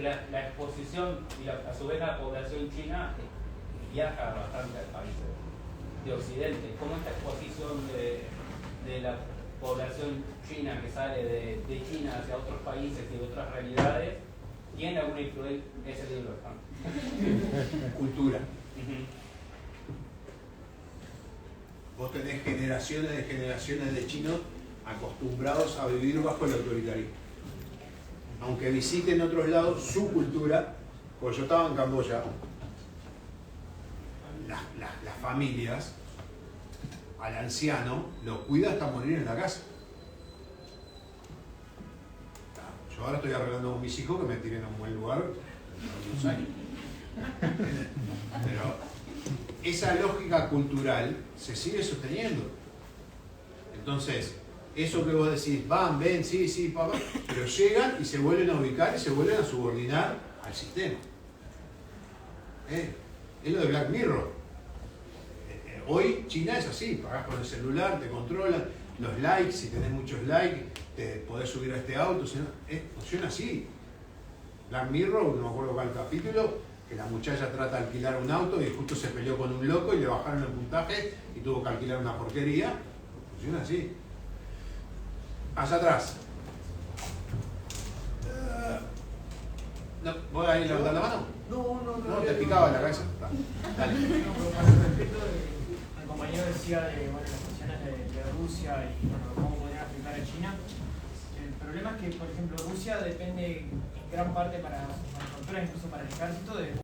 La exposición y a su vez la población china viaja bastante al país de Occidente. ¿Cómo esta exposición de la población china que sale de China hacia otros países y de otras realidades tiene alguna influencia en ese libro? Cultura. Vos tenés generaciones de chinos acostumbrados a vivir bajo el autoritarismo. Aunque visiten otros lados, su cultura, porque yo estaba en Camboya, las familias, al anciano, lo cuida hasta morir en la casa. Yo ahora estoy arreglando con mis hijos que me tiren a un buen lugar en unos años. Pero esa lógica cultural se sigue sosteniendo. Entonces, eso que vos decís, van, ven, sí, papá, pero llegan y se vuelven a ubicar y se vuelven a subordinar al sistema. Es lo de Black Mirror. Hoy China es así, pagás con el celular, te controlan, los likes, si tenés muchos likes, te podés subir a este auto, funciona así. Black Mirror, no me acuerdo cuál capítulo, que la muchacha trata de alquilar un auto y justo se peleó con un loco y le bajaron el puntaje y tuvo que alquilar una porquería. Funciona así. Hacia atrás. ¿Vos ahí levantás la mano? No, te picaba la cabeza. Dale. Respecto al compañero decía de las cuestiones de Rusia y cómo podrían afectar a China. El problema es que, por ejemplo, Rusia depende en gran parte para sus manufacturas, incluso para el ejército, de